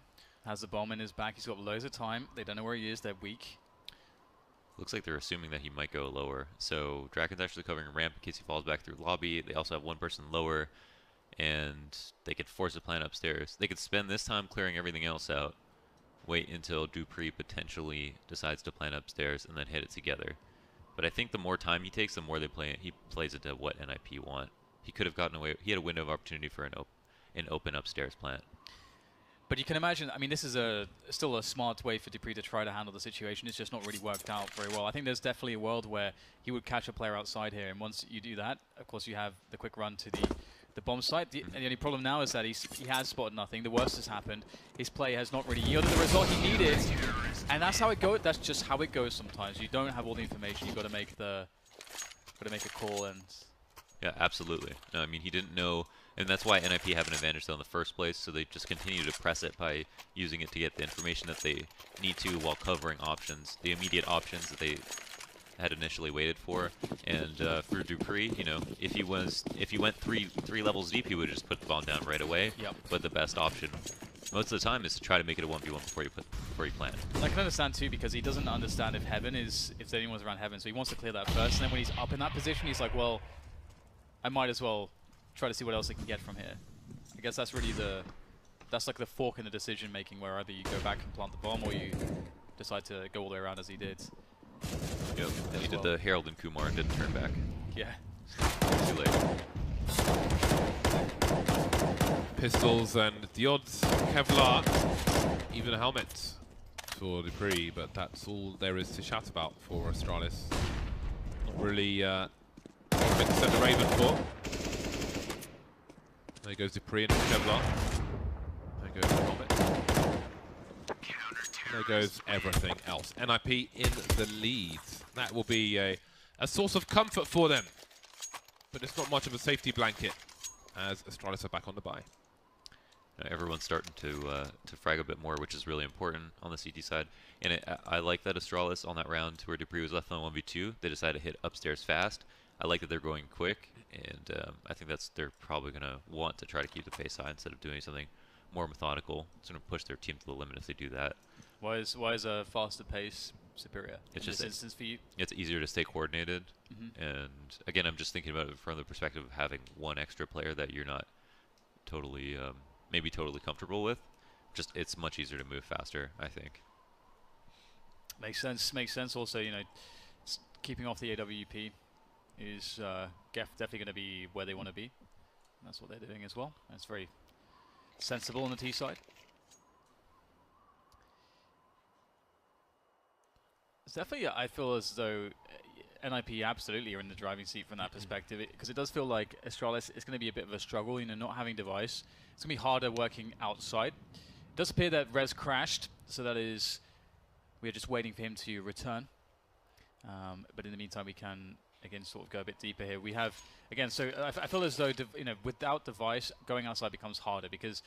Has the bomb in his back. He's got loads of time. They don't know where he is. They're weak. Looks like they're assuming that he might go lower. So Draken's actually covering a ramp in case he falls back through lobby. They also have one person lower, and they could force a plant upstairs. They could spend this time clearing everything else out, wait until dupreeh potentially decides to plant upstairs, and then hit it together. But I think the more time he takes, the more they play it. He plays it to what NiP want. He could have gotten away. He had a window of opportunity for an open upstairs plant. But you can imagine, I mean, this is still a smart way for dupreeh to try to handle the situation. It's just not really worked out very well. I think there's definitely a world where he would catch a player outside here, and once you do that, of course, you have the quick run to the bomb site. And the only problem now is that he has spotted nothing. The worst has happened. His play has not really yielded the result he needed, and that's how it goes. That's just how it goes sometimes. You don't have all the information. You've got to make a call and. Yeah, absolutely. No, I mean, he didn't know And that's why NiP have an advantage though in the first place, so they just continue to press it by using it to get the information that they need to while covering options, the immediate options that they had initially waited for. And for Dupree, you know, if he went three levels deep, he would just put the bomb down right away. Yep. But the best option most of the time is to try to make it a 1v1 before you plant. I can understand too, because he doesn't understand if anyone's around heaven, so he wants to clear that first, and then when he's up in that position, he's like, well, I might as well try to see what else I can get from here. I guess that's really that's like the fork in the decision making, where either you go back and plant the bomb, or you decide to go all the way around as he did. Yep, and he did the Harold and Kumar and didn't turn back. Yeah. Too late. Pistols and the odds, Kevlar, even a helmet for Dupree, but that's all there is to shout about for Astralis. Not really something to set the Raven for. There goes Dupree into Kevlar. There goes the helmet. There goes everything else. NiP in the lead. That will be a source of comfort for them, but it's not much of a safety blanket as Astralis are back on the bye. Everyone's starting to frag a bit more, which is really important on the CT side. And I like that Astralis on that round where Dupree was left on 1v2, they decided to hit upstairs fast. I like that they're going quick, and I think they're probably going to want to try to keep the pace high instead of doing something more methodical. It's going to push their team to the limit if they do that. Why is a faster pace superior it's in just this instance for you? It's easier to stay coordinated, and again, I'm just thinking about it from the perspective of having one extra player that you're not totally maybe totally comfortable with. Just it's much easier to move faster, I think. Makes sense. Also, you know, keeping off the AWP is definitely going to be where they want to be. And that's what they're doing as well. And it's very sensible on the T side. It's definitely, I feel as though NiP absolutely are in the driving seat from that perspective, because it does feel like Astralis is going to be a bit of a struggle, you know, not having device. It's going to be harder working outside. It does appear that Rez crashed, so that is, we are just waiting for him to return. But in the meantime, we can, again, sort of go a bit deeper here. We have, again, so I feel as though, you know, without device, going outside becomes harder, because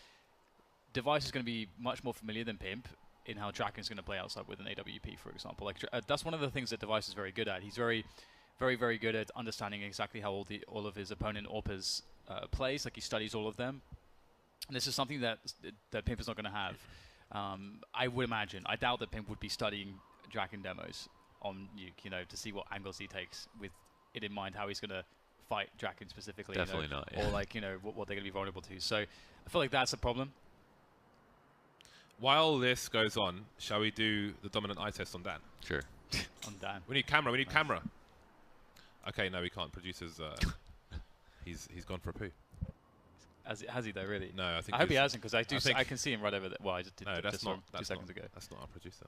device is going to be much more familiar than Pimp in how Draken's going to play outside with an AWP, for example. Like that's one of the things that Device is very good at. He's very good at understanding exactly how all of his opponent AWPers plays. Like he studies all of them. And this is something that Pimp is not going to have. I would imagine. I doubt that Pimp would be studying Draken demos on nuke, you know, to see what angles he takes with it in mind, how he's going to fight Draken specifically. Definitely you know, not. Yeah. Or like, you know, what they're going to be vulnerable to. So I feel like that's a problem. While this goes on, shall we do the dominant eye test on Dan? Sure. On Dan. We need camera. We need camera. Okay, no, we can't. Producers, he's gone for a poo. Has he though? Really? No, I think. I hope he hasn't, because I I can see him right over there. Well, I just did. No, that's just not. saw him 2 seconds ago. That's not our producer.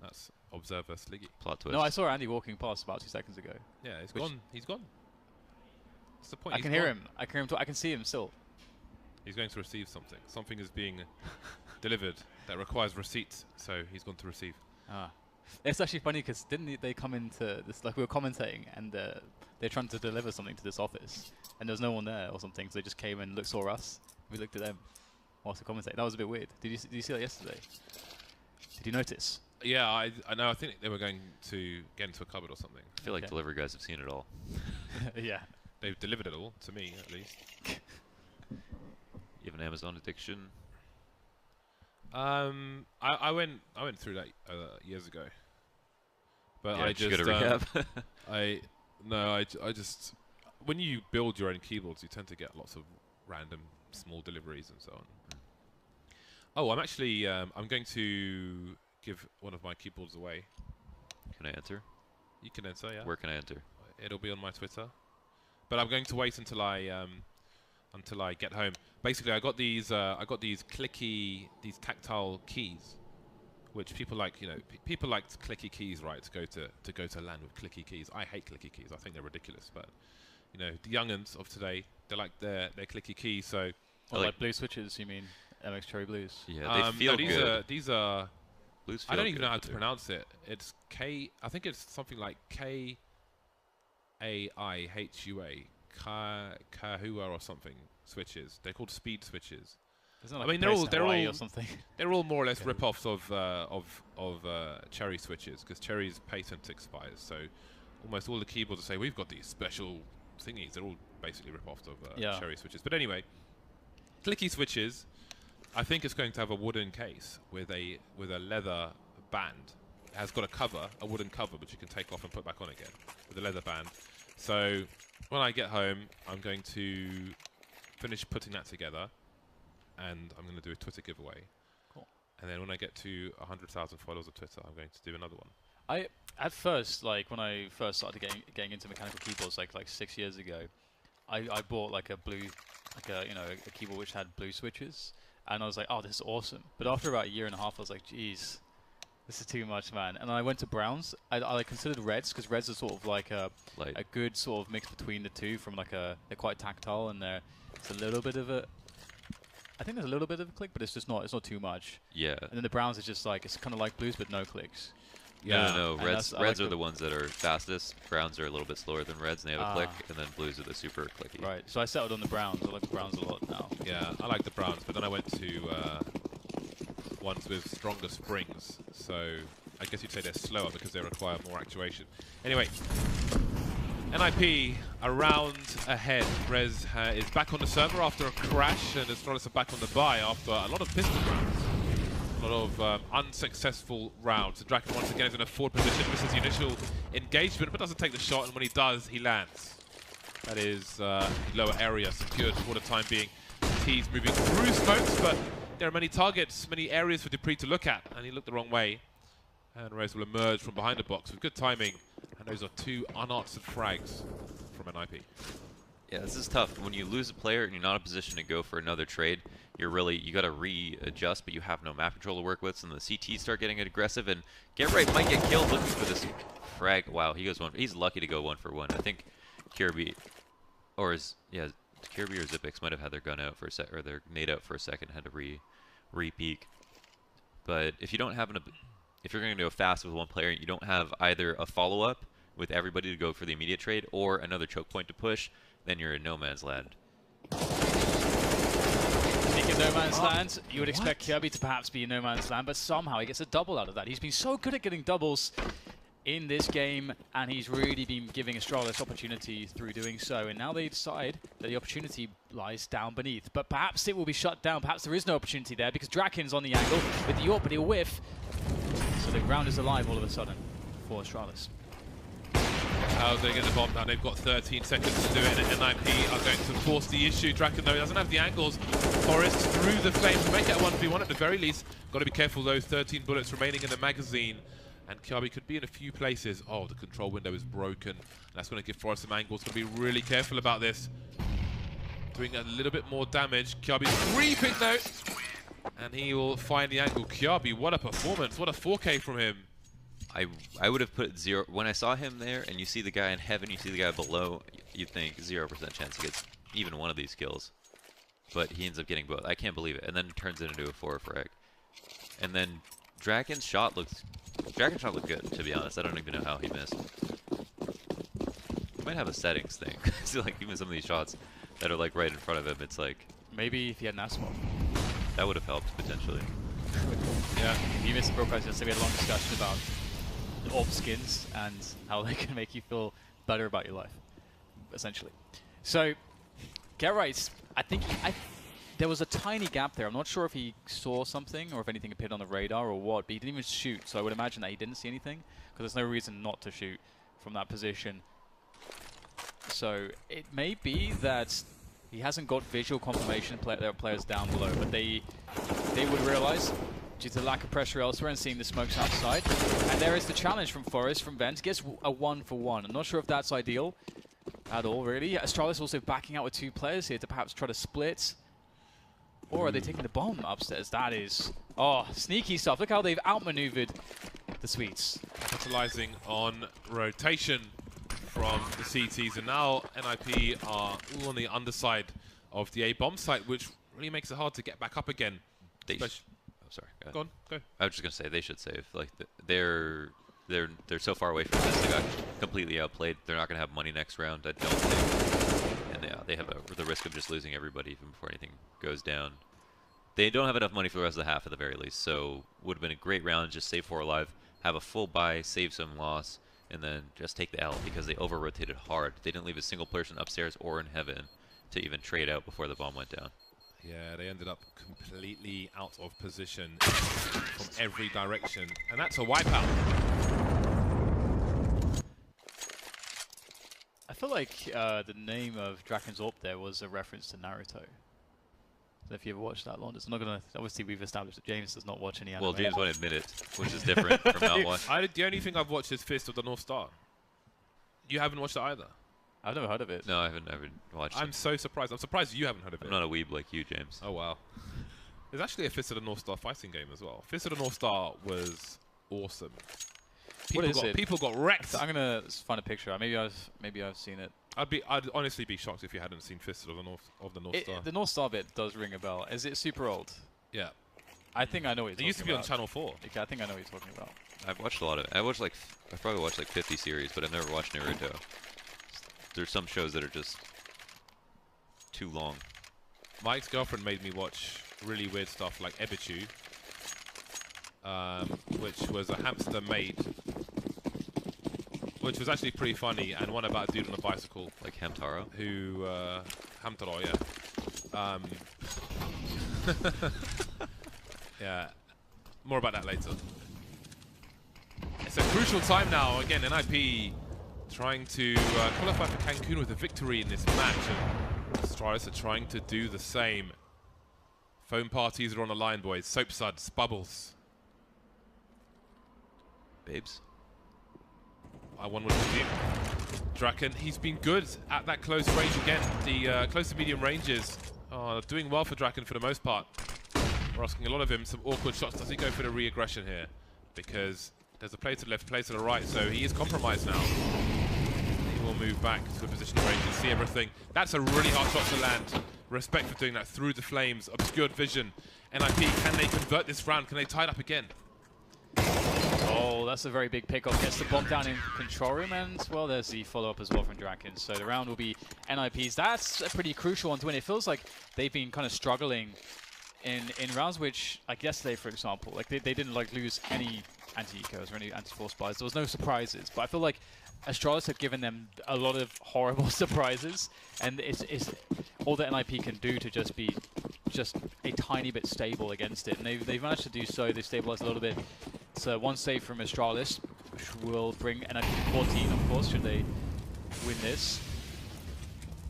That's Observer Sliggy. Plot twist. No, I saw Andy walking past about 2 seconds ago. Yeah, he's gone. He's gone. What's the point? I can hear him. I can see him still. He's going to receive something. Something is being delivered that requires receipt, so he's gone to receive. Ah, it's actually funny because didn't they come into this? Like we were commentating, and they're trying to deliver something to this office, and there was no one there or something. So they just came and saw us. We looked at them whilst we commentated. That was a bit weird. Did you see that yesterday? Did you notice? Yeah, I know. I think they were going to get into a cupboard or something. I feel like delivery guys have seen it all. Yeah. They've delivered it all to me, at least. You have an Amazon addiction? I went through that years ago, but Yeah, I just go to rehab. I just when you build your own keyboards, you tend to get lots of random small deliveries and so on. Oh, I'm actually I'm going to give one of my keyboards away. Can I enter? You can enter, yeah. Where can I enter? It'll be on my Twitter, but I'm going to wait until I get home. Basically, I got these clicky, these tactile keys, which people like. You know, people like clicky keys, right? To go to LAN with clicky keys. I hate clicky keys. I think they're ridiculous. But you know, the young'uns of today, they like their clicky keys. So, like blue switches, you mean? MX Cherry Blues. Yeah, they feel good. These are. Blues I don't even know how too. to pronounce it. It's K. I think it's something like KAIHUA, Kahua or something. switches. They're called speed switches. Isn't it like I mean, a place in Hawaii or something? They're all more or less rip-offs of Cherry switches, because Cherry's patent expires. So almost all the keyboards say we've got these special thingies. They're all basically rip-offs of Cherry switches. But anyway, clicky switches. I think it's going to have a wooden case with a leather band. It has got a cover, a wooden cover, which you can take off and put back on again with a leather band. So when I get home, I'm going to finish putting that together, and I'm going to do a Twitter giveaway. Cool. And then when I get to 100,000 followers on Twitter, I'm going to do another one. At first, like when I first started getting into mechanical keyboards, like 6 years ago, I bought like a blue, a keyboard which had blue switches, and I was like, oh, this is awesome. But after about a year and a half, I was like, geez, this is too much, man. And I went to browns. I considered reds, because reds are sort of like a good sort of mix between the two. From like they're quite tactile, and it's a little bit of a. I think there's a little bit of a click, but it's not too much. Yeah. And then the browns is just like, it's kind of like blues, but no clicks. Yeah. No. Reds are the ones that are fastest. Browns are a little bit slower than reds, and they have a click. And then blues are the super clicky. Right. So I settled on the browns. I like the browns a lot now. Yeah, I like the browns, but then I went to ones with stronger springs. So I guess you'd say they're slower because they require more actuation. Anyway, NiP around ahead. Rez is back on the server after a crash, and Astralis are back on the buy after a lot of pistol rounds. A lot of unsuccessful rounds. So Draken once again is in a forward position, misses the initial engagement, but doesn't take the shot, and when he does, he lands. That is lower area secured for the time being. He's moving through smokes, but there are many targets, many areas for Dupree to look at, and he looked the wrong way. And Rez will emerge from behind the box with good timing, and those are two unanswered frags from NiP. Yeah, this is tough. When you lose a player and you're not in a position to go for another trade, you got to readjust, but you have no map control to work with, so the CTs start getting aggressive, and Get Right might get killed looking for this frag. Wow, he's lucky to go 1-for-1. I think Kirby, Kirby or Zipix might have had their gun out for a sec, or their nade out for a second, had to re-peek. But if you don't have if you're going to go fast with one player, you don't have either a follow-up with everybody to go for the immediate trade or another choke point to push, then you're in no man's land. Speaking of no man's land, you would expect Kirby to perhaps be in no man's land, but somehow he gets a double out of that. He's been so good at getting doubles in this game, and he's really been giving Astralis opportunity through doing so, and now they decide that the opportunity lies down beneath. But perhaps it will be shut down. Perhaps there is no opportunity there, because Draken's on the angle with the AWP, but he'll whiff. So the ground is alive all of a sudden for Astralis. How they get the bomb down? They've got 13 seconds to do it, and NiP are going to force the issue. Draken, though, doesn't have the angles. Forest through the flames to make it a 1v1 at the very least. Got to be careful, those 13 bullets remaining in the magazine. And Kirby could be in a few places. Oh, the control window is broken. And that's going to give Forest some angles. Got to be really careful about this. Doing a little bit more damage. Kirby's creeping, though. And he will find the angle. Kirby, what a performance. What a 4K from him. I would have put 0. When I saw him there, and you see the guy in heaven, you see the guy below, you'd think 0% chance he gets even one of these kills. But he ends up getting both. I can't believe it. And then turns it into a 4 frag. And then Draken's shot looked good, to be honest. I don't even know how he missed. He might have a settings thing. See, like, even some of these shots that are, like, right in front of him, it's like... Maybe if he had an Asmo. That would have helped, potentially. Yeah, if you missed the broadcast yesterday, we had a long discussion about AWP skins and how they can make you feel better about your life, essentially. So, Get Right, I think there was a tiny gap there. I'm not sure if he saw something or if anything appeared on the radar or what, but he didn't even shoot, so I would imagine that he didn't see anything, because there's no reason not to shoot from that position. So it may be that he hasn't got visual confirmation there are players down below, but they would realize due to the lack of pressure elsewhere and seeing the smokes outside. And there is the challenge from Forest, from Vent. Gets a 1-for-1. I'm not sure if that's ideal at all, really. Astralis also backing out with 2 players here to perhaps try to split. Or are they taking the bomb upstairs? That is... Oh, sneaky stuff. Look how they've outmaneuvered the Sweets. Capitalizing on rotation from the CTs. And now NiP are all on the underside of the A-bomb site, which really makes it hard to get back up again. Sorry. Go on, go. I was just gonna say they should save. Like they're so far away from this. They got completely outplayed. They're not gonna have money next round. I don't think. And they have the risk of just losing everybody even before anything goes down. They don't have enough money for the rest of the half at the very least, so would have been a great round. Just save 4 alive, have a full buy, save some loss, and then just take the L because they over-rotated hard. They didn't leave a single person upstairs or in heaven to even trade out before the bomb went down. Yeah, they ended up completely out of position from every direction, and that's a wipeout. I feel like the name of Draken's Orb there was a reference to Naruto. So if you ever watched that, London, I'm not gonna. Obviously, we've established that James does not watch any anime. Well, James won't admit it, which is different from not watching. The only thing I've watched is Fist of the North Star. You haven't watched it either? I've never heard of it. No, I haven't watched it. I'm so surprised. I'm surprised you haven't heard of it. I'm not a weeb like you, James. Oh, wow. There's actually a Fist of the North Star fighting game as well. Fist of the North Star was awesome. People got wrecked. I'm gonna find a picture. Maybe I've seen it. I'd honestly be shocked if you hadn't seen Fist of the North Star. The North Star bit does ring a bell. Is it super old? Yeah. I think I know what you're talking about. It used to be on Channel 4. Okay, I think I know what you're talking about. I've watched a lot of it. I've probably watched like 50 series, but I've never watched Naruto. There's some shows that are just too long. My ex-girlfriend made me watch really weird stuff like Ebichu, which was a hamster maid, which was actually pretty funny, and one about a dude on a bicycle. Like Hamtaro? Who, Hamtaro, yeah. Yeah, more about that later. It's a crucial time now. Again, NiP trying to qualify for Cancun with a victory in this match, and Astralis are trying to do the same. Phone parties are on the line, boys. Soap suds, bubbles. Babes? One would presume. Draken, he's been good at that close range again. The close to medium ranges are doing well for Draken for the most part. We're asking a lot of him, some awkward shots. Does he go for the re-aggression here? Because there's a play to the left, play to the right, so he is compromised now. He will move back to a position where he can see everything. That's a really hard shot to land. Respect for doing that through the flames, obscured vision. NiP, can they convert this round? Can they tie it up again? Oh, that's a very big pick-off. Gets the bomb down in control room, and, well, there's the follow-up as well from Draken. So the round will be NiP's. That's a pretty crucial one to win. It feels like they've been kind of struggling in rounds which, like yesterday, for example, like they didn't like lose any anti-ecos or any anti-force buys. There was no surprises, but I feel like Astralis have given them a lot of horrible surprises, and it's all that NiP can do to just be a tiny bit stable against it, and they've managed to do so. They stabilized a little bit. So one save from Astralis, which will bring NiP 14, of course, should they win this.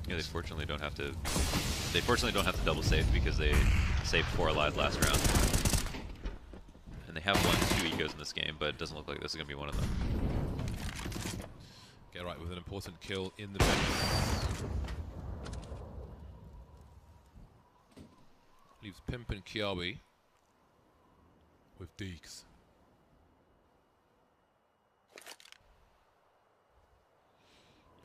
Yeah, they fortunately don't have to. They fortunately don't have to double save because they saved 4 alive last round, and they have 1-2 egos in this game, but it doesn't look like this is gonna be one of them. Get right with an important kill in the bench. Leaves Pimp and Kiawi with Deeks.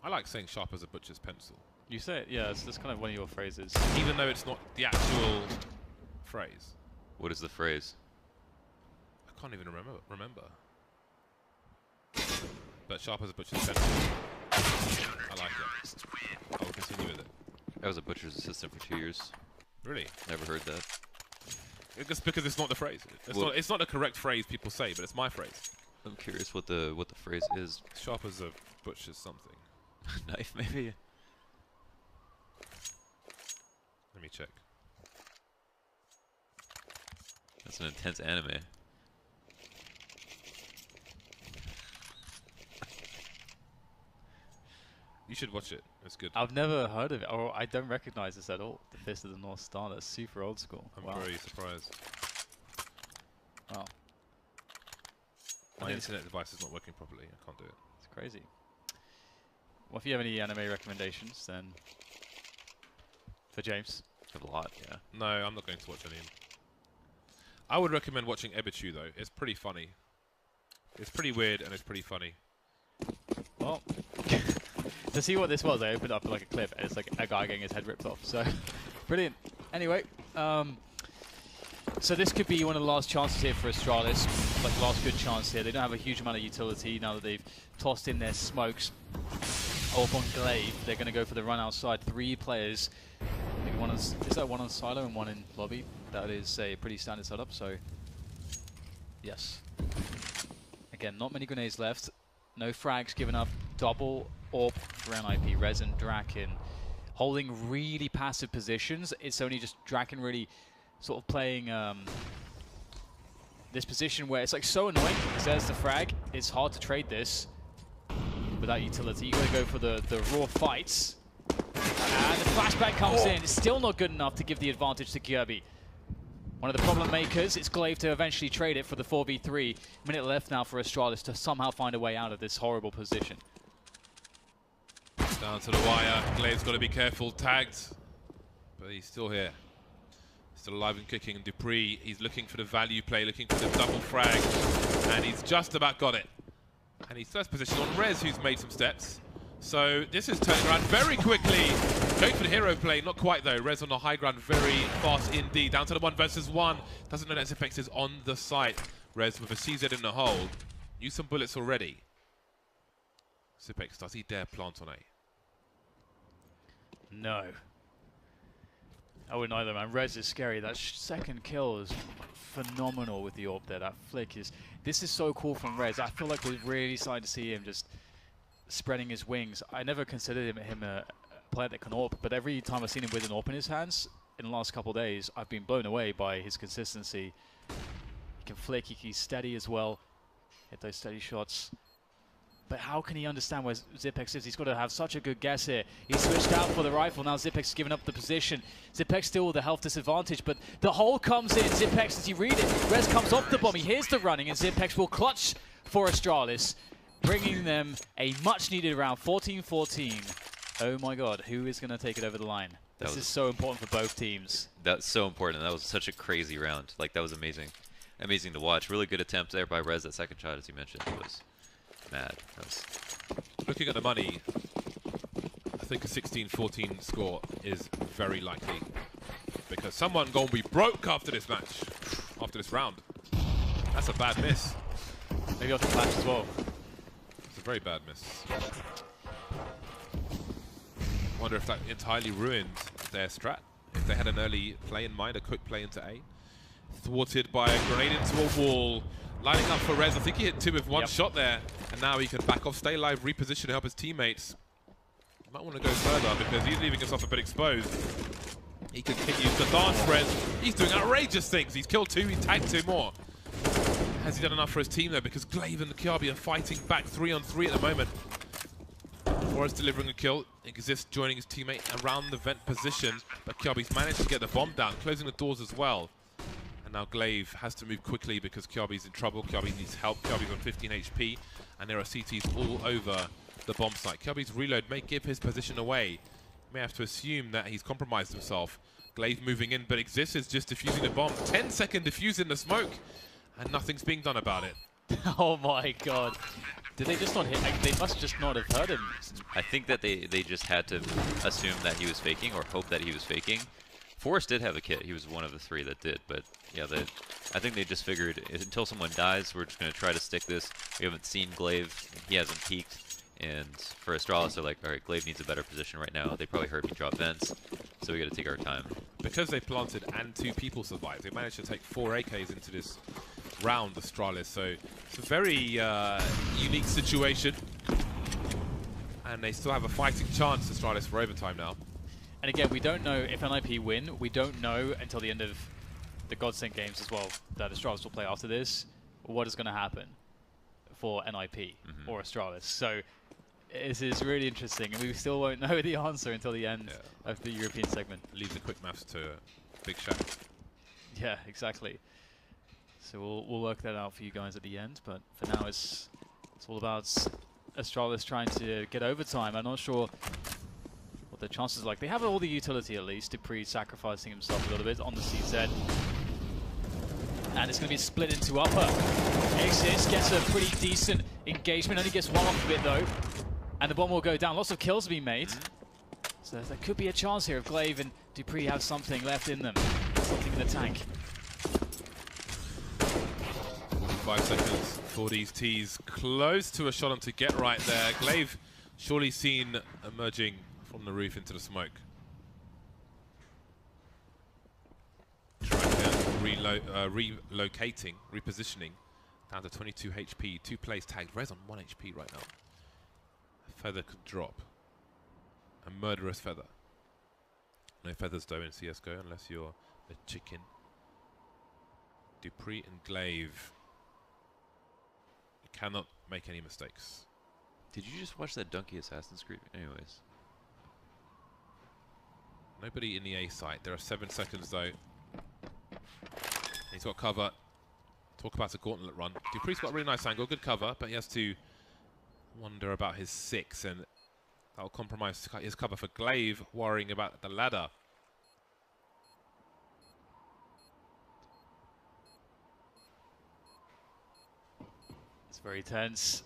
I like saying sharp as a butcher's pencil. You say it, yeah, that's kind of one of your phrases. Even though it's not the actual phrase. What is the phrase? I can't even remember. But sharp as a butcher's pencil. I like it. I will continue with it. I was a butcher's assistant for 2 years. Really? Never heard that. It's because it's not the phrase. It's not the correct phrase people say, but it's my phrase. I'm curious what the phrase is. Sharp as a butcher's something. Knife, maybe? Let me check. That's an intense anime. You should watch it. It's good. I've never heard of it, or I don't recognize this at all. The Fist of the North Star, that's super old school. I'm Wow. very surprised. Wow. My internet device is not working properly. I can't do it. It's crazy. Well, if you have any anime recommendations, then for James. I have a lot, yeah. No, I'm not going to watch any. I would recommend watching Ebichu though. It's pretty funny. It's pretty weird and it's pretty funny. Well, to see what this was, I opened up like a clip, and it's like a guy getting his head ripped off. So, brilliant. Anyway, so this could be one of the last chances here for Astralis, like last good chance here. They don't have a huge amount of utility now that they've tossed in their smokes. Orb on Glaive. They're going to go for the run outside. 3 players. I think one is that one on silo and one in lobby? That is a pretty standard setup, so yes. Again, not many grenades left. No frags given up. Double AWP for NiP. Rez and Draken holding really passive positions. It's only just Draken really sort of playing this position where it's like so annoying because there's the frag. It's hard to trade this without utility. You gotta go for the raw fights. And the flashback comes in. It's still not good enough to give the advantage to Kirby. One of the problem makers, it's Glaive to eventually trade it for the 4v3. Minute left now for Astralis to somehow find a way out of this horrible position. Down to the wire. Glaive's got to be careful. Tagged. But he's still here. Still alive and kicking. And Dupree, he's looking for the value play, looking for the double frag. And he's just about got it. And he's first position on Rez, who's made some steps. So this is turning around very quickly. Going for the hero play, not quite though. Rez on the high ground very fast indeed. Down to the 1 versus 1. Doesn't know that Zipex is on the site. Rez with a CZ in the hole. Use some bullets already. Zipex, does he dare plant on A? No. I wouldn't either, man. Rez is scary. That second kill is phenomenal with the AWP there. That flick is... This is so cool from Rez. I feel like we're really starting to see him just spreading his wings. I never considered him a player that can AWP, but every time I've seen him with an AWP in his hands in the last couple of days, I've been blown away by his consistency. He can flick, he's steady as well. Hit those steady shots. But how can he understand where Zipex is? He's got to have such a good guess here. He switched out for the rifle. Now Zipex has given up the position. Zipex still with the health disadvantage, but the hole comes in. Zipex, does he read it? Rez comes off the bomb. He hears the running, and Zipex will clutch for Astralis, bringing them a much-needed round, 14-14. Oh my god, who is going to take it over the line? This is so important for both teams. That's so important. That was such a crazy round. Like, that was amazing. Amazing to watch. Really good attempt there by Rez. That second shot, as you mentioned, was... mad. Looking at the money, I think a 16-14 score is very likely because someone gonna be broke after this match, after this round. That's a bad miss. Maybe off the flash as well. It's a very bad miss. Wonder if that entirely ruined their strat. If they had an early play in mind, a quick play into A. Thwarted by a grenade into a wall. Lining up for Rez. I think he hit 2 with 1 shot there. And now he can back off, stay alive, reposition to help his teammates. He might want to go further because he's leaving himself a bit exposed. He continues to dance, Rez. He's doing outrageous things. He's killed 2, he tagged 2 more. Has he done enough for his team though? Because Glaive and Kirby are fighting back 3-on-3 at the moment. Forrest delivering a kill. Exist joining his teammate around the vent position. But Kirby's managed to get the bomb down, closing the doors as well. And now Glaive has to move quickly because Kirby's in trouble. Kirby needs help. Kirby's on 15 HP. And there are CTs all over the bomb site. Kirby's reload may give his position away. May have to assume that he's compromised himself. Glaive moving in, but Exist is just defusing the bomb. 10-second defuse in the smoke. And nothing's being done about it. Oh my god. Did they just not hit? They must just not have heard him. I think that they just had to assume that he was faking or hope that he was faking. Forrest did have a kit. He was one of the 3 that did, but yeah, I think they just figured until someone dies, we're just going to try to stick this. We haven't seen Glaive. He hasn't peaked. And for Astralis, they're like, all right, Glaive needs a better position right now. They probably heard me drop vents, so we got to take our time. Because they planted and 2 people survived, they managed to take 4 AKs into this round, Astralis. So it's a very unique situation. And they still have a fighting chance, Astralis, for overtime now. And again, we don't know if NiP win. We don't know until the end of the Godsend games as well that Astralis will play after this. What is going to happen for NiP or Astralis? So this is really interesting, and we still won't know the answer until the end of the European segment. Leave the quick maths to Big Shaq. Yeah, exactly. So we'll work that out for you guys at the end. But for now, it's all about Astralis trying to get overtime. I'm not sure the chances like. They have all the utility at least. Dupree sacrificing himself a little bit on the CZ. And it's going to be split into upper. ECS gets a pretty decent engagement, only gets 1 off of it though. And the bomb will go down. Lots of kills being made. So there could be a chance here if Glaive and Dupree have something left in them. Something in the tank. 5 seconds for these T's. Close to a shot on to get right there. Glaive surely seen emerging from the roof into the smoke. Relocating, repositioning, down to 22 HP, 2 plays tagged. Rez on 1 HP right now. A feather could drop. A murderous feather. No feathers though in CSGO unless you're a chicken. Dupree and Glaive. You cannot make any mistakes. Did you just watch that Donkey Assassin's Creed? Anyways. Nobody in the A site. There are 7 seconds though. He's got cover. Talk about a gauntlet run. Dupree's got a really nice angle, good cover, but he has to wonder about his 6, and that'll compromise his cover for Glaive, worrying about the ladder. It's very tense.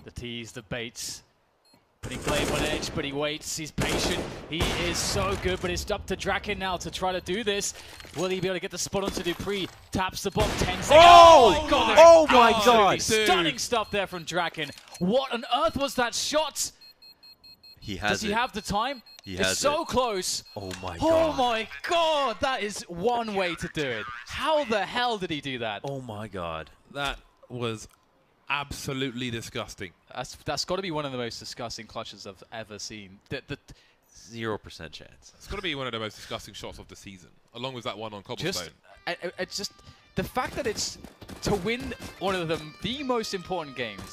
The tease, the baits. Putting Glaive on edge, but he waits, he's patient. He is so good, but it's up to Draken now to try to do this. Will he be able to get the spot onto Dupree? Taps the bomb, 10 seconds. Oh! My God, Oh my God! Stunning stuff there from Draken. What on earth was that shot? He has Does he have the time? He it's has so it. close. Oh my Oh God! my God, that is one way to do it. How the hell did he do that? Oh my God! That was absolutely disgusting. That's got to be one of the most disgusting clutches I've ever seen. 0% chance. It's got to be one of the most disgusting shots of the season, along with that one on Cobblestone. It's just the fact that it's to win one of the most important games